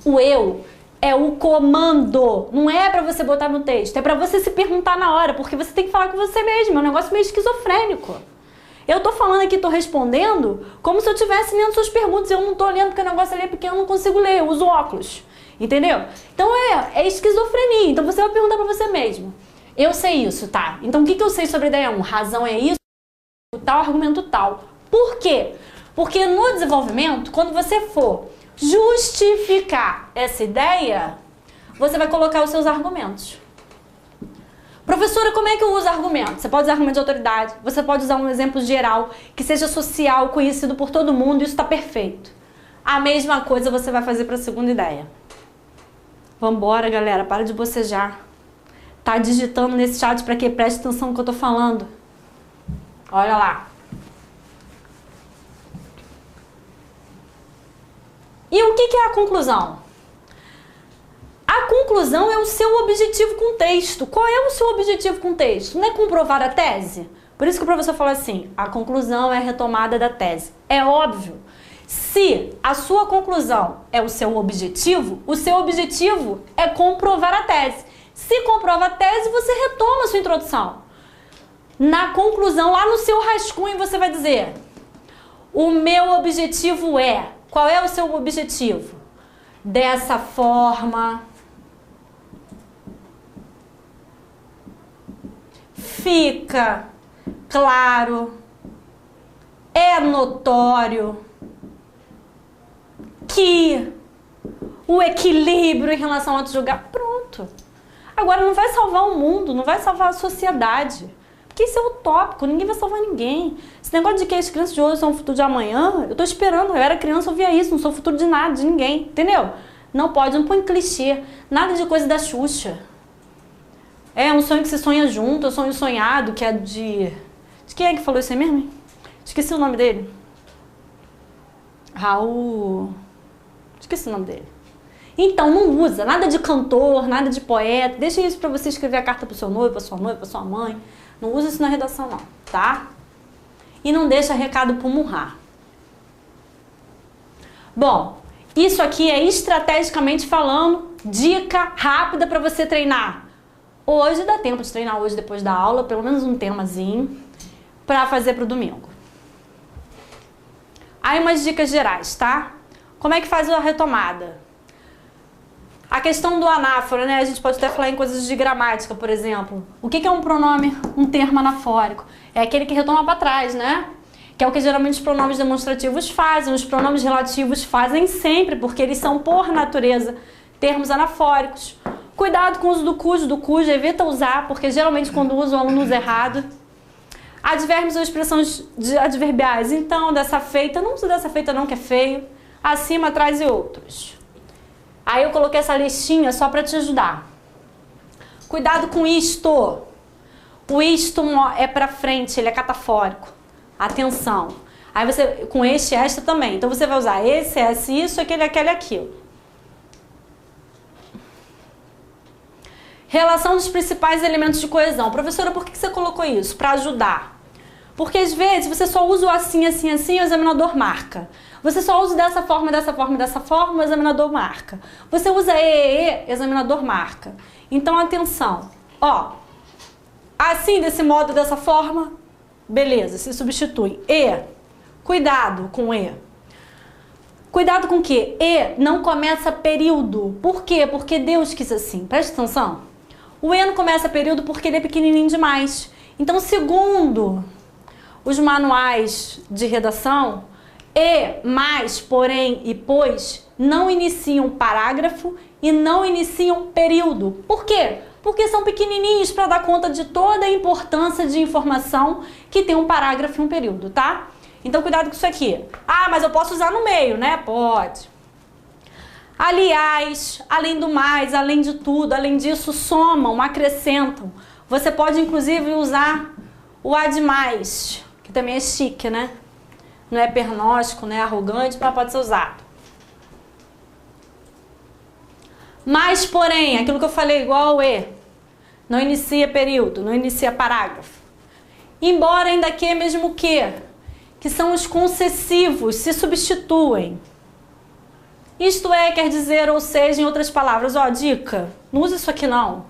O eu é o comando, não é pra você botar no texto, é pra você se perguntar na hora, porque você tem que falar com você mesmo, é um negócio meio esquizofrênico. Eu tô falando aqui, tô respondendo como se eu estivesse lendo suas perguntas. Eu não tô lendo porque o negócio ali é pequeno, eu não consigo ler, eu uso óculos. Entendeu? Então é esquizofrenia. Então você vai perguntar pra você mesmo. Eu sei isso, tá? Então o que eu sei sobre a ideia 1? Razão é isso, tal, argumento tal. Por quê? Porque no desenvolvimento, quando você for justificar essa ideia, você vai colocar os seus argumentos. Professora, como é que eu uso argumento? Você pode usar argumento de autoridade, você pode usar um exemplo geral, que seja social, conhecido por todo mundo, isso está perfeito. A mesma coisa você vai fazer para a segunda ideia. Vambora, galera, para de bocejar. Tá digitando nesse chat para que preste atenção no que eu tô falando. Olha lá. E o que é a conclusão? A conclusão é o seu objetivo com o texto. Qual é o seu objetivo com o texto? Não é comprovar a tese? Por isso que o professor fala assim, a conclusão é a retomada da tese. É óbvio. Se a sua conclusão é o seu objetivo é comprovar a tese. Se comprova a tese, você retoma a sua introdução. Na conclusão, lá no seu rascunho, você vai dizer, o meu objetivo é... Qual é o seu objetivo? Dessa forma, fica claro, é notório que o equilíbrio em relação ao outro julgar, pronto. Agora não vai salvar o mundo, não vai salvar a sociedade. Porque isso é utópico, ninguém vai salvar ninguém. Esse negócio de que as crianças de hoje são o futuro de amanhã, eu tô esperando, eu era criança, eu via isso, não sou o futuro de nada, de ninguém, entendeu? Não pode, não põe clichê, nada de coisa da Xuxa. É um sonho que se sonha junto, é um sonho sonhado, que é de quem é que falou isso aí mesmo? Esqueci o nome dele. Raul... Esqueci o nome dele. Então, não usa nada de cantor, nada de poeta, deixa isso pra você escrever a carta pro seu noivo, pra sua noiva, pra sua mãe. Não usa isso na redação não, tá? E não deixa recado pro murrar. Bom, isso aqui é estrategicamente falando, dica rápida para você treinar. Hoje dá tempo de treinar hoje depois da aula, pelo menos um temazinho, para fazer pro domingo. Aí umas dicas gerais, tá? Como é que faz a retomada? A questão do anáfora, né? A gente pode até falar em coisas de gramática, por exemplo. O que é um pronome, um termo anafórico? É aquele que retoma para trás, né? Que é o que geralmente os pronomes demonstrativos fazem. Os pronomes relativos fazem sempre, porque eles são, por natureza, termos anafóricos. Cuidado com o uso do cujo, evita usar, porque geralmente quando usa o aluno usa errado. Advérbios ou expressões adverbiais. Então, dessa feita, não usa dessa feita não, que é feio. Acima, atrás e outros. Aí eu coloquei essa listinha só para te ajudar. Cuidado com isto. O isto é para frente, ele é catafórico. Atenção. Aí você, com este e esta também. Então você vai usar esse, isso, aquele, aquilo. Relação dos principais elementos de coesão. Professora, por que você colocou isso? Para ajudar. Porque às vezes você só usa o assim, assim, assim e o examinador marca. Você só usa dessa forma, dessa forma, dessa forma, o examinador marca. Você usa e, examinador marca. Então, atenção. Ó, assim, desse modo, dessa forma, beleza, se substitui. E, cuidado com e. Cuidado com o quê? E não começa período. Por quê? Porque Deus quis assim. Presta atenção. O e não começa período porque ele é pequenininho demais. Então, segundo os manuais de redação, e, mais, porém e pois não iniciam parágrafo e não iniciam período. Por quê? Porque são pequenininhos para dar conta de toda a importância de informação que tem um parágrafo e um período, tá? Então, cuidado com isso aqui. Ah, mas eu posso usar no meio, né? Pode. Aliás, além do mais, além de tudo, além disso, somam, acrescentam. Você pode, inclusive, usar o ademais, que também é chique, né? Não é pernóstico, não é arrogante, mas pode ser usado. Mas, porém, aquilo que eu falei igual ao e, não inicia período, não inicia parágrafo. Embora ainda que, mesmo que são os concessivos, se substituem. Isto é, quer dizer, ou seja, em outras palavras, ó, dica, não usa isso aqui não.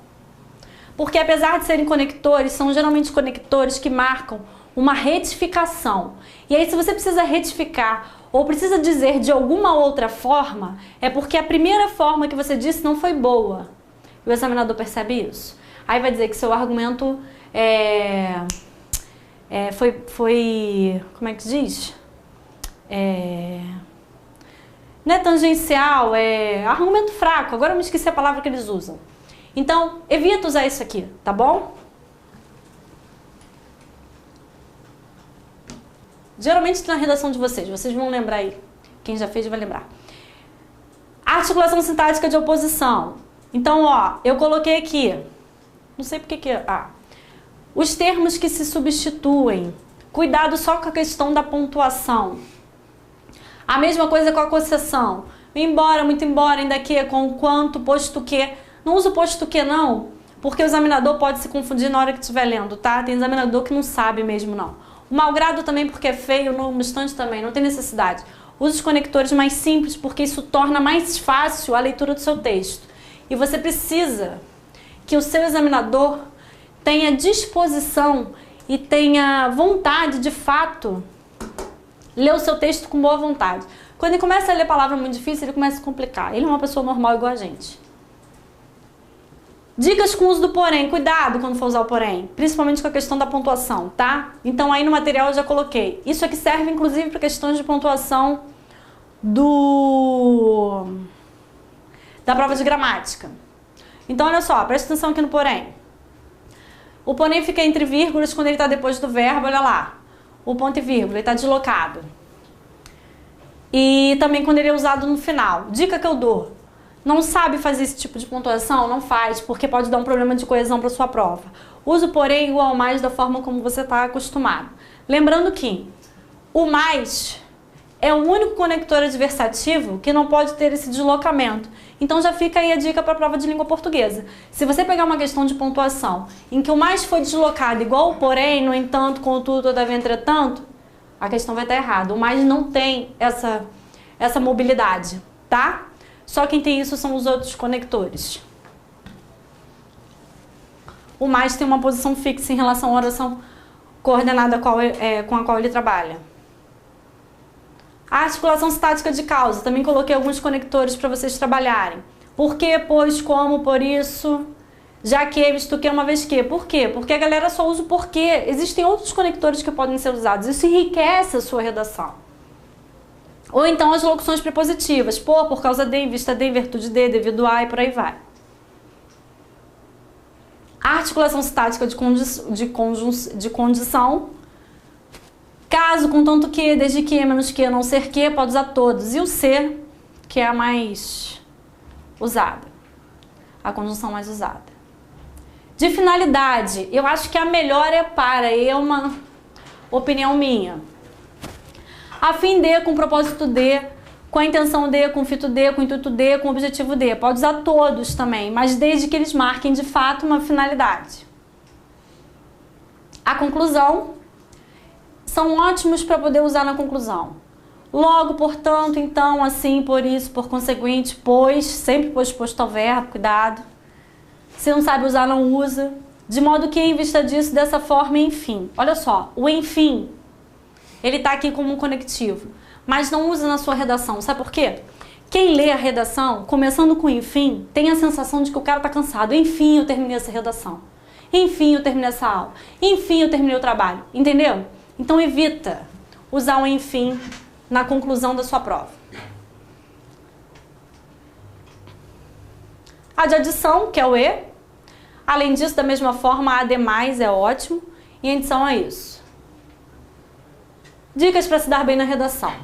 Porque apesar de serem conectores, são geralmente conectores que marcam uma retificação. E aí, se você precisa retificar ou precisa dizer de alguma outra forma, é porque a primeira forma que você disse não foi boa. E o examinador percebe isso. Aí vai dizer que seu argumento foi como é que diz? Não é tangencial, é argumento fraco. Agora eu me esqueci a palavra que eles usam. Então, evita usar isso aqui, tá bom? Geralmente na redação de vocês vão lembrar aí. Quem já fez vai lembrar. Articulação sintática de oposição. Então, ó, eu coloquei aqui Não sei porque que... Os termos que se substituem. Cuidado só com a questão da pontuação. A mesma coisa com a concessão. Embora, muito embora, ainda que, com quanto, posto que. Não usa o posto que não, porque o examinador pode se confundir na hora que estiver lendo, tá? Tem examinador que não sabe mesmo, não. O malgrado também, porque é feio, no obstante também, não tem necessidade. Use os conectores mais simples, porque isso torna mais fácil a leitura do seu texto. E você precisa que o seu examinador tenha disposição e tenha vontade, de fato, ler o seu texto com boa vontade. Quando ele começa a ler palavra muito difícil, ele começa a complicar. Ele é uma pessoa normal igual a gente. Dicas com o uso do porém. Cuidado quando for usar o porém, principalmente com a questão da pontuação, tá? Então aí no material eu já coloquei. Isso aqui serve inclusive para questões de pontuação da prova de gramática. Então olha só, presta atenção aqui no porém. O porém fica entre vírgulas quando ele está depois do verbo, olha lá. O ponto e vírgula, ele está deslocado. E também quando ele é usado no final. Dica que eu dou. Não sabe fazer esse tipo de pontuação? Não faz, porque pode dar um problema de coesão para sua prova. Use o porém igual ao mais da forma como você está acostumado. Lembrando que o mais é o único conector adversativo que não pode ter esse deslocamento. Então já fica aí a dica para a prova de língua portuguesa. Se você pegar uma questão de pontuação em que o mais foi deslocado igual o porém, no entanto, contudo, todavia, entretanto, a questão vai estar errada. O mais não tem essa mobilidade, tá? Só quem tem isso são os outros conectores. O mais tem uma posição fixa em relação à oração coordenada com a qual ele trabalha. A articulação estática de causa. Também coloquei alguns conectores para vocês trabalharem. Por quê, pois, como, por isso, já que, visto que, uma vez que. Por quê? Porque a galera só usa o porquê. Existem outros conectores que podem ser usados. Isso enriquece a sua redação. Ou então as locuções prepositivas. Por causa de, em vista de, em virtude de, devido a e por aí vai. A articulação estática de condição. Caso, contanto que, desde que, menos que, não ser que, pode usar todos. E o ser, que é a mais usada. A conjunção mais usada. De finalidade, eu acho que a melhor é para, é uma opinião minha. A fim de, com propósito de, com a intenção de, com fito de, com intuito de, com objetivo de. Pode usar todos também, mas desde que eles marquem de fato uma finalidade. A conclusão, são ótimos para poder usar na conclusão. Logo, portanto, então, assim, por isso, por conseguinte, pois, sempre pois posto ao verbo, cuidado. Se não sabe usar, não usa. De modo que, em vista disso, dessa forma, enfim. Olha só, o enfim, ele está aqui como um conectivo, mas não usa na sua redação. Sabe por quê? Quem lê a redação, começando com enfim, tem a sensação de que o cara está cansado. Enfim, eu terminei essa redação. Enfim, eu terminei essa aula. Enfim, eu terminei o trabalho. Entendeu? Então, evita usar o enfim na conclusão da sua prova. A de adição, que é o e. Além disso, da mesma forma, a demais é ótimo. E a adição é isso. Dicas para se dar bem na redação.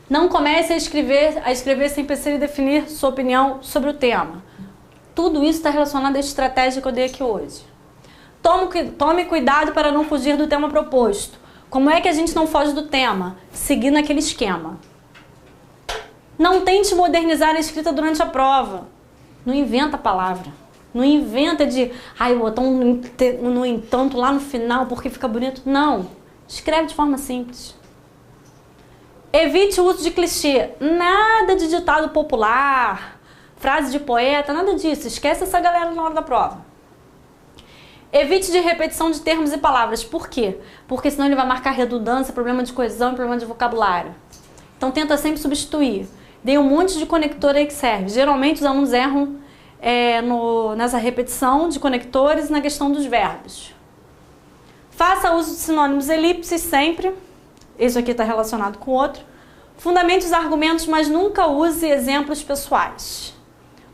Não comece a escrever sem pensar e definir sua opinião sobre o tema. Tudo isso está relacionado à estratégia que eu dei aqui hoje. Tome cuidado para não fugir do tema proposto. Como é que a gente não foge do tema? Seguindo aquele esquema. Não tente modernizar a escrita durante a prova. Não inventa a palavra. Não inventa de, botar no entanto lá no final porque fica bonito. Não. Escreve de forma simples. Evite o uso de clichê. Nada de ditado popular, frase de poeta, nada disso. Esquece essa galera na hora da prova. Evite de repetição de termos e palavras. Por quê? Porque senão ele vai marcar redundância, problema de coesão e problema de vocabulário. Então tenta sempre substituir. Dei um monte de conector aí que serve. Geralmente os alunos erram nessa repetição de conectores e na questão dos verbos. Faça uso de sinônimos elipses sempre. Isso aqui está relacionado com o outro. Fundamente os argumentos, mas nunca use exemplos pessoais.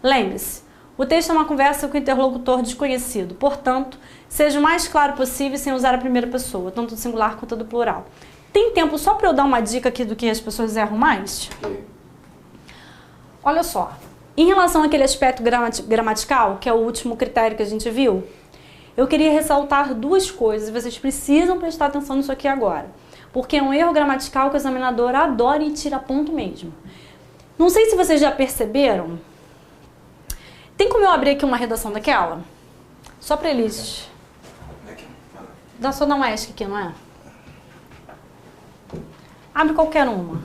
Lembre-se, o texto é uma conversa com o interlocutor desconhecido. Portanto, seja o mais claro possível sem usar a primeira pessoa, tanto do singular quanto do plural. Tem tempo só para eu dar uma dica aqui do que as pessoas erram mais? Olha só. Em relação àquele aspecto gramatical, que é o último critério que a gente viu, eu queria ressaltar duas coisas. Vocês precisam prestar atenção nisso aqui agora. Porque é um erro gramatical que o examinador adora e tira ponto mesmo. Não sei se vocês já perceberam. Tem como eu abrir aqui uma redação daquela? Só para eles... Dá só dar uma ESC aqui, não é? Abre qualquer uma.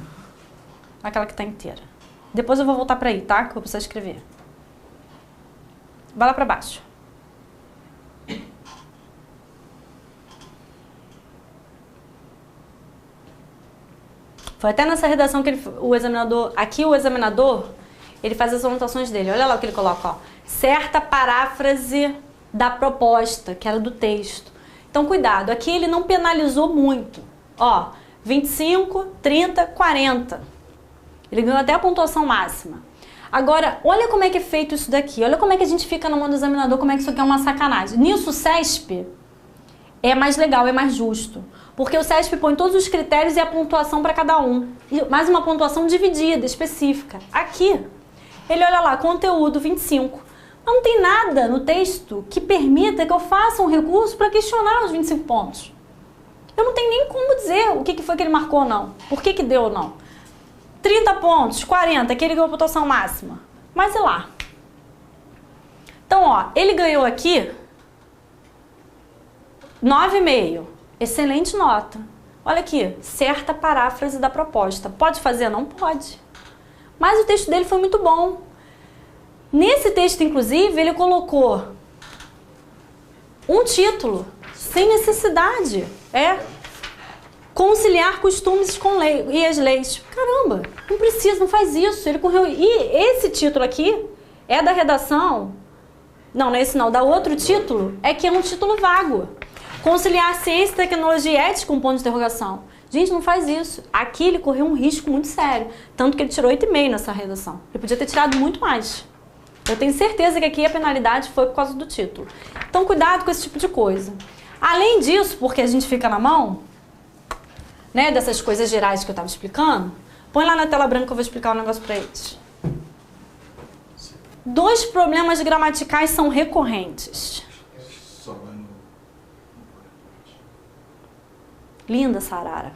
Aquela que tá inteira. Depois eu vou voltar para aí, tá? Que eu vou precisar escrever. Vai lá para baixo. Foi até nessa redação que o examinador... Aqui o examinador, ele faz as anotações dele. Olha lá o que ele coloca, ó. Certa paráfrase da proposta, que era do texto. Então, cuidado. Aqui ele não penalizou muito. Ó, 25, 30, 40. Ele ganhou até a pontuação máxima. Agora, olha como é que é feito isso daqui. Olha como é que a gente fica na mão do examinador, como é que isso aqui é uma sacanagem. Nisso, o CESP é mais legal, é mais justo. Porque o CESP põe todos os critérios e a pontuação para cada um. E mais uma pontuação dividida, específica. Aqui, ele olha lá, conteúdo 25. Mas não tem nada no texto que permita que eu faça um recurso para questionar os 25 pontos. Eu não tenho nem como dizer o que foi que ele marcou ou não. Por que deu ou não. 30 pontos, 40, aquele ganhou a pontuação máxima. Mas é lá. Então, ó, ele ganhou aqui 9,5. Excelente nota. Olha aqui, certa paráfrase da proposta. Pode fazer? Não pode. Mas o texto dele foi muito bom. Nesse texto, inclusive, ele colocou um título, sem necessidade. Conciliar costumes com lei e as leis. Caramba, não precisa, não faz isso. Ele correu. E esse título aqui é da redação. Não é esse não, da outro título, é que é um título vago. Conciliar ciência, tecnologia e ética com ponto de interrogação. Gente, não faz isso. Aqui ele correu um risco muito sério. Tanto que ele tirou 8,5 nessa redação. Ele podia ter tirado muito mais. Eu tenho certeza que aqui a penalidade foi por causa do título. Então, cuidado com esse tipo de coisa. Além disso, porque a gente fica na mão, né, dessas coisas gerais que eu estava explicando, põe lá na tela branca que eu vou explicar um negócio para eles. 2 problemas gramaticais são recorrentes. Linda, Sarara.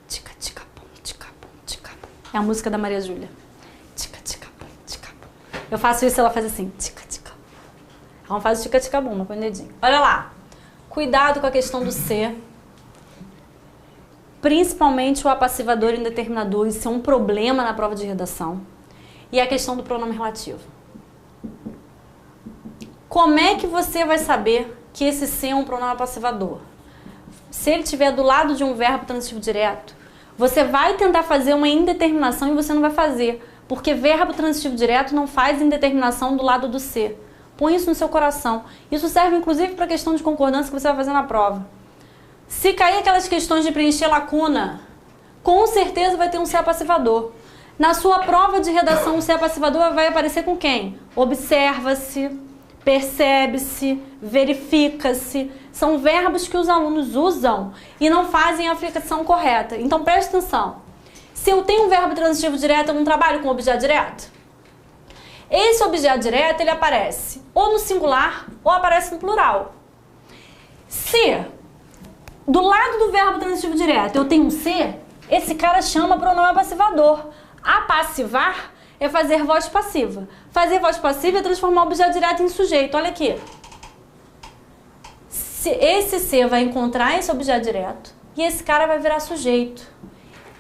Tica, tica, pum, tica, pum, tica, pum. É a música da Maria Júlia. Tica, tica, pum, tica, pum. Eu faço isso e ela faz assim. Tica, tica. Ela não faz o tica, tica, bum, mas põe o dedinho. Olha lá. Cuidado com a questão do ser. Principalmente o apassivador indeterminador. Isso é um problema na prova de redação. E a questão do pronome relativo. Como é que você vai saber que esse ser é um pronome apassivador? Se ele estiver do lado de um verbo transitivo direto, você vai tentar fazer uma indeterminação e você não vai fazer. Porque verbo transitivo direto não faz indeterminação do lado do ser. Põe isso no seu coração. Isso serve inclusive para a questão de concordância que você vai fazer na prova. Se cair aquelas questões de preencher lacuna, com certeza vai ter um ser apassivador. Na sua prova de redação, o ser apassivador vai aparecer com quem? Observa-se, percebe-se, verifica-se. São verbos que os alunos usam e não fazem a aplicação correta. Então, preste atenção. Se eu tenho um verbo transitivo direto, eu não trabalho com objeto direto? Esse objeto direto, ele aparece ou no singular ou aparece no plural. Se do lado do verbo transitivo direto eu tenho um ser, esse cara chama pronome apassivador. Apassivar é fazer voz passiva. Fazer voz passiva é transformar o objeto direto em sujeito. Olha aqui. Esse ser vai encontrar esse objeto direto e esse cara vai virar sujeito.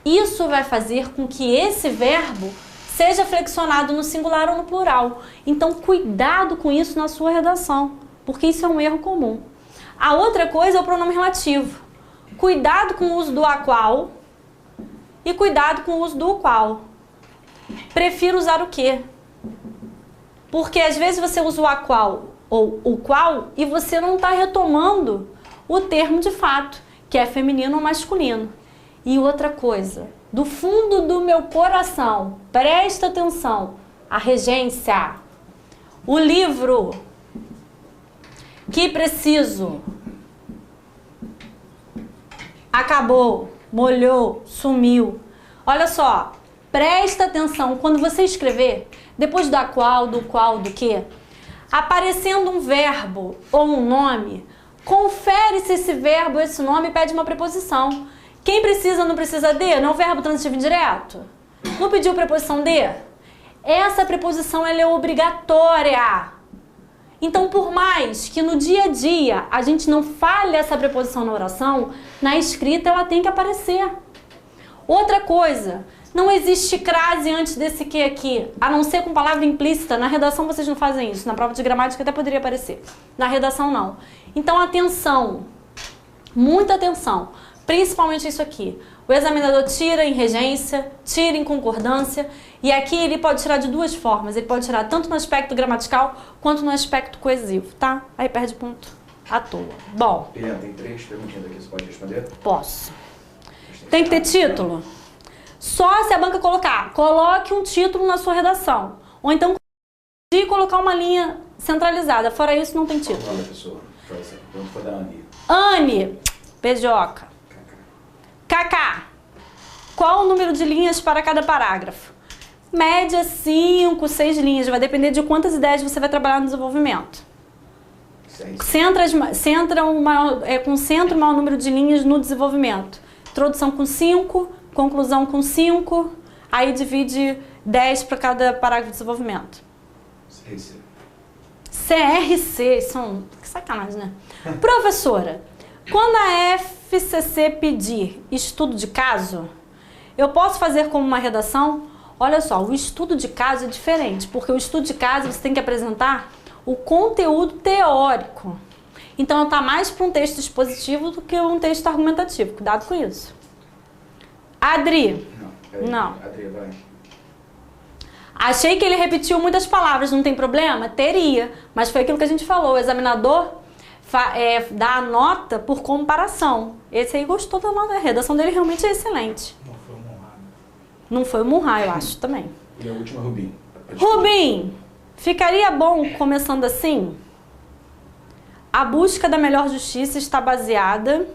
Isso vai fazer com que esse verbo seja flexionado no singular ou no plural. Então, cuidado com isso na sua redação, porque isso é um erro comum. A outra coisa é o pronome relativo. Cuidado com o uso do a qual e cuidado com o uso do o qual. Prefiro usar o quê? Porque às vezes você usa o a qual ou o qual e você não está retomando o termo de fato, que é feminino ou masculino. E outra coisa, do fundo do meu coração, presta atenção, a regência, o livro que preciso acabou, molhou, sumiu. Olha só, presta atenção, quando você escrever, depois da qual, do que, aparecendo um verbo ou um nome, confere se esse verbo ou esse nome pede uma preposição. Quem precisa, não precisa de? Não é o verbo transitivo indireto? Não pediu preposição de? Essa preposição ela é obrigatória. Então, por mais que no dia a dia a gente não fale essa preposição na oração, na escrita ela tem que aparecer. Outra coisa, não existe crase antes desse que aqui, a não ser com palavra implícita. Na redação vocês não fazem isso, na prova de gramática até poderia aparecer. Na redação não. Então, atenção, muita atenção, principalmente isso aqui. O examinador tira em regência, tira em concordância, e aqui ele pode tirar de duas formas. Ele pode tirar tanto no aspecto gramatical quanto no aspecto coesivo, tá? Aí perde ponto à toa. Bom. Helena, tem 3 perguntinhas aqui, você pode responder? Posso. Tem que ter título? Só se a banca colocar. Coloque um título na sua redação. Ou então, colocar uma linha centralizada. Fora isso, não tem título. Qual é a pessoa? Quanto foi da Anne? Anne, beijoca. Kaká. Qual o número de linhas para cada parágrafo? Média 5, 6 linhas. Vai depender de quantas ideias você vai trabalhar no desenvolvimento. Concentra o maior número de linhas no desenvolvimento. Introdução com 5, conclusão com 5, aí divide 10 para cada parágrafo de desenvolvimento. CRC. CRC, são... Que sacanagem, né? Professora, quando a FCC pedir estudo de caso, eu posso fazer como uma redação? Olha só, o estudo de caso é diferente, porque o estudo de caso você tem que apresentar o conteúdo teórico. Então, está mais para um texto expositivo do que um texto argumentativo. Cuidado com isso. Adri. Não. Adri, vai. Achei que ele repetiu muitas palavras, não tem problema? Teria, mas foi aquilo que a gente falou, o examinador dá a nota por comparação. Esse aí gostou da nota, a redação dele realmente é excelente. Não foi o Munhá. Não foi o Munhá, eu acho, também. E a última, Rubim. Rubim, ficaria bom começando assim? A busca da melhor justiça está baseada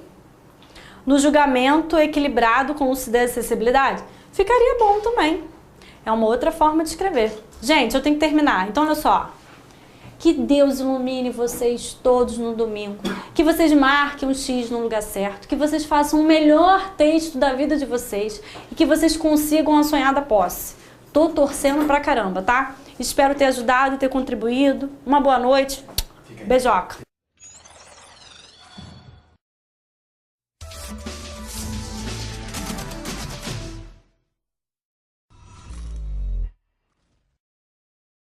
no julgamento equilibrado com lucidez e acessibilidade? Ficaria bom também. É uma outra forma de escrever. Gente, eu tenho que terminar. Então, olha só. Que Deus ilumine vocês todos no domingo. Que vocês marquem um X no lugar certo. Que vocês façam o melhor texto da vida de vocês. E que vocês consigam a sonhada posse. Tô torcendo pra caramba, tá? Espero ter ajudado, ter contribuído. Uma boa noite. Beijoca.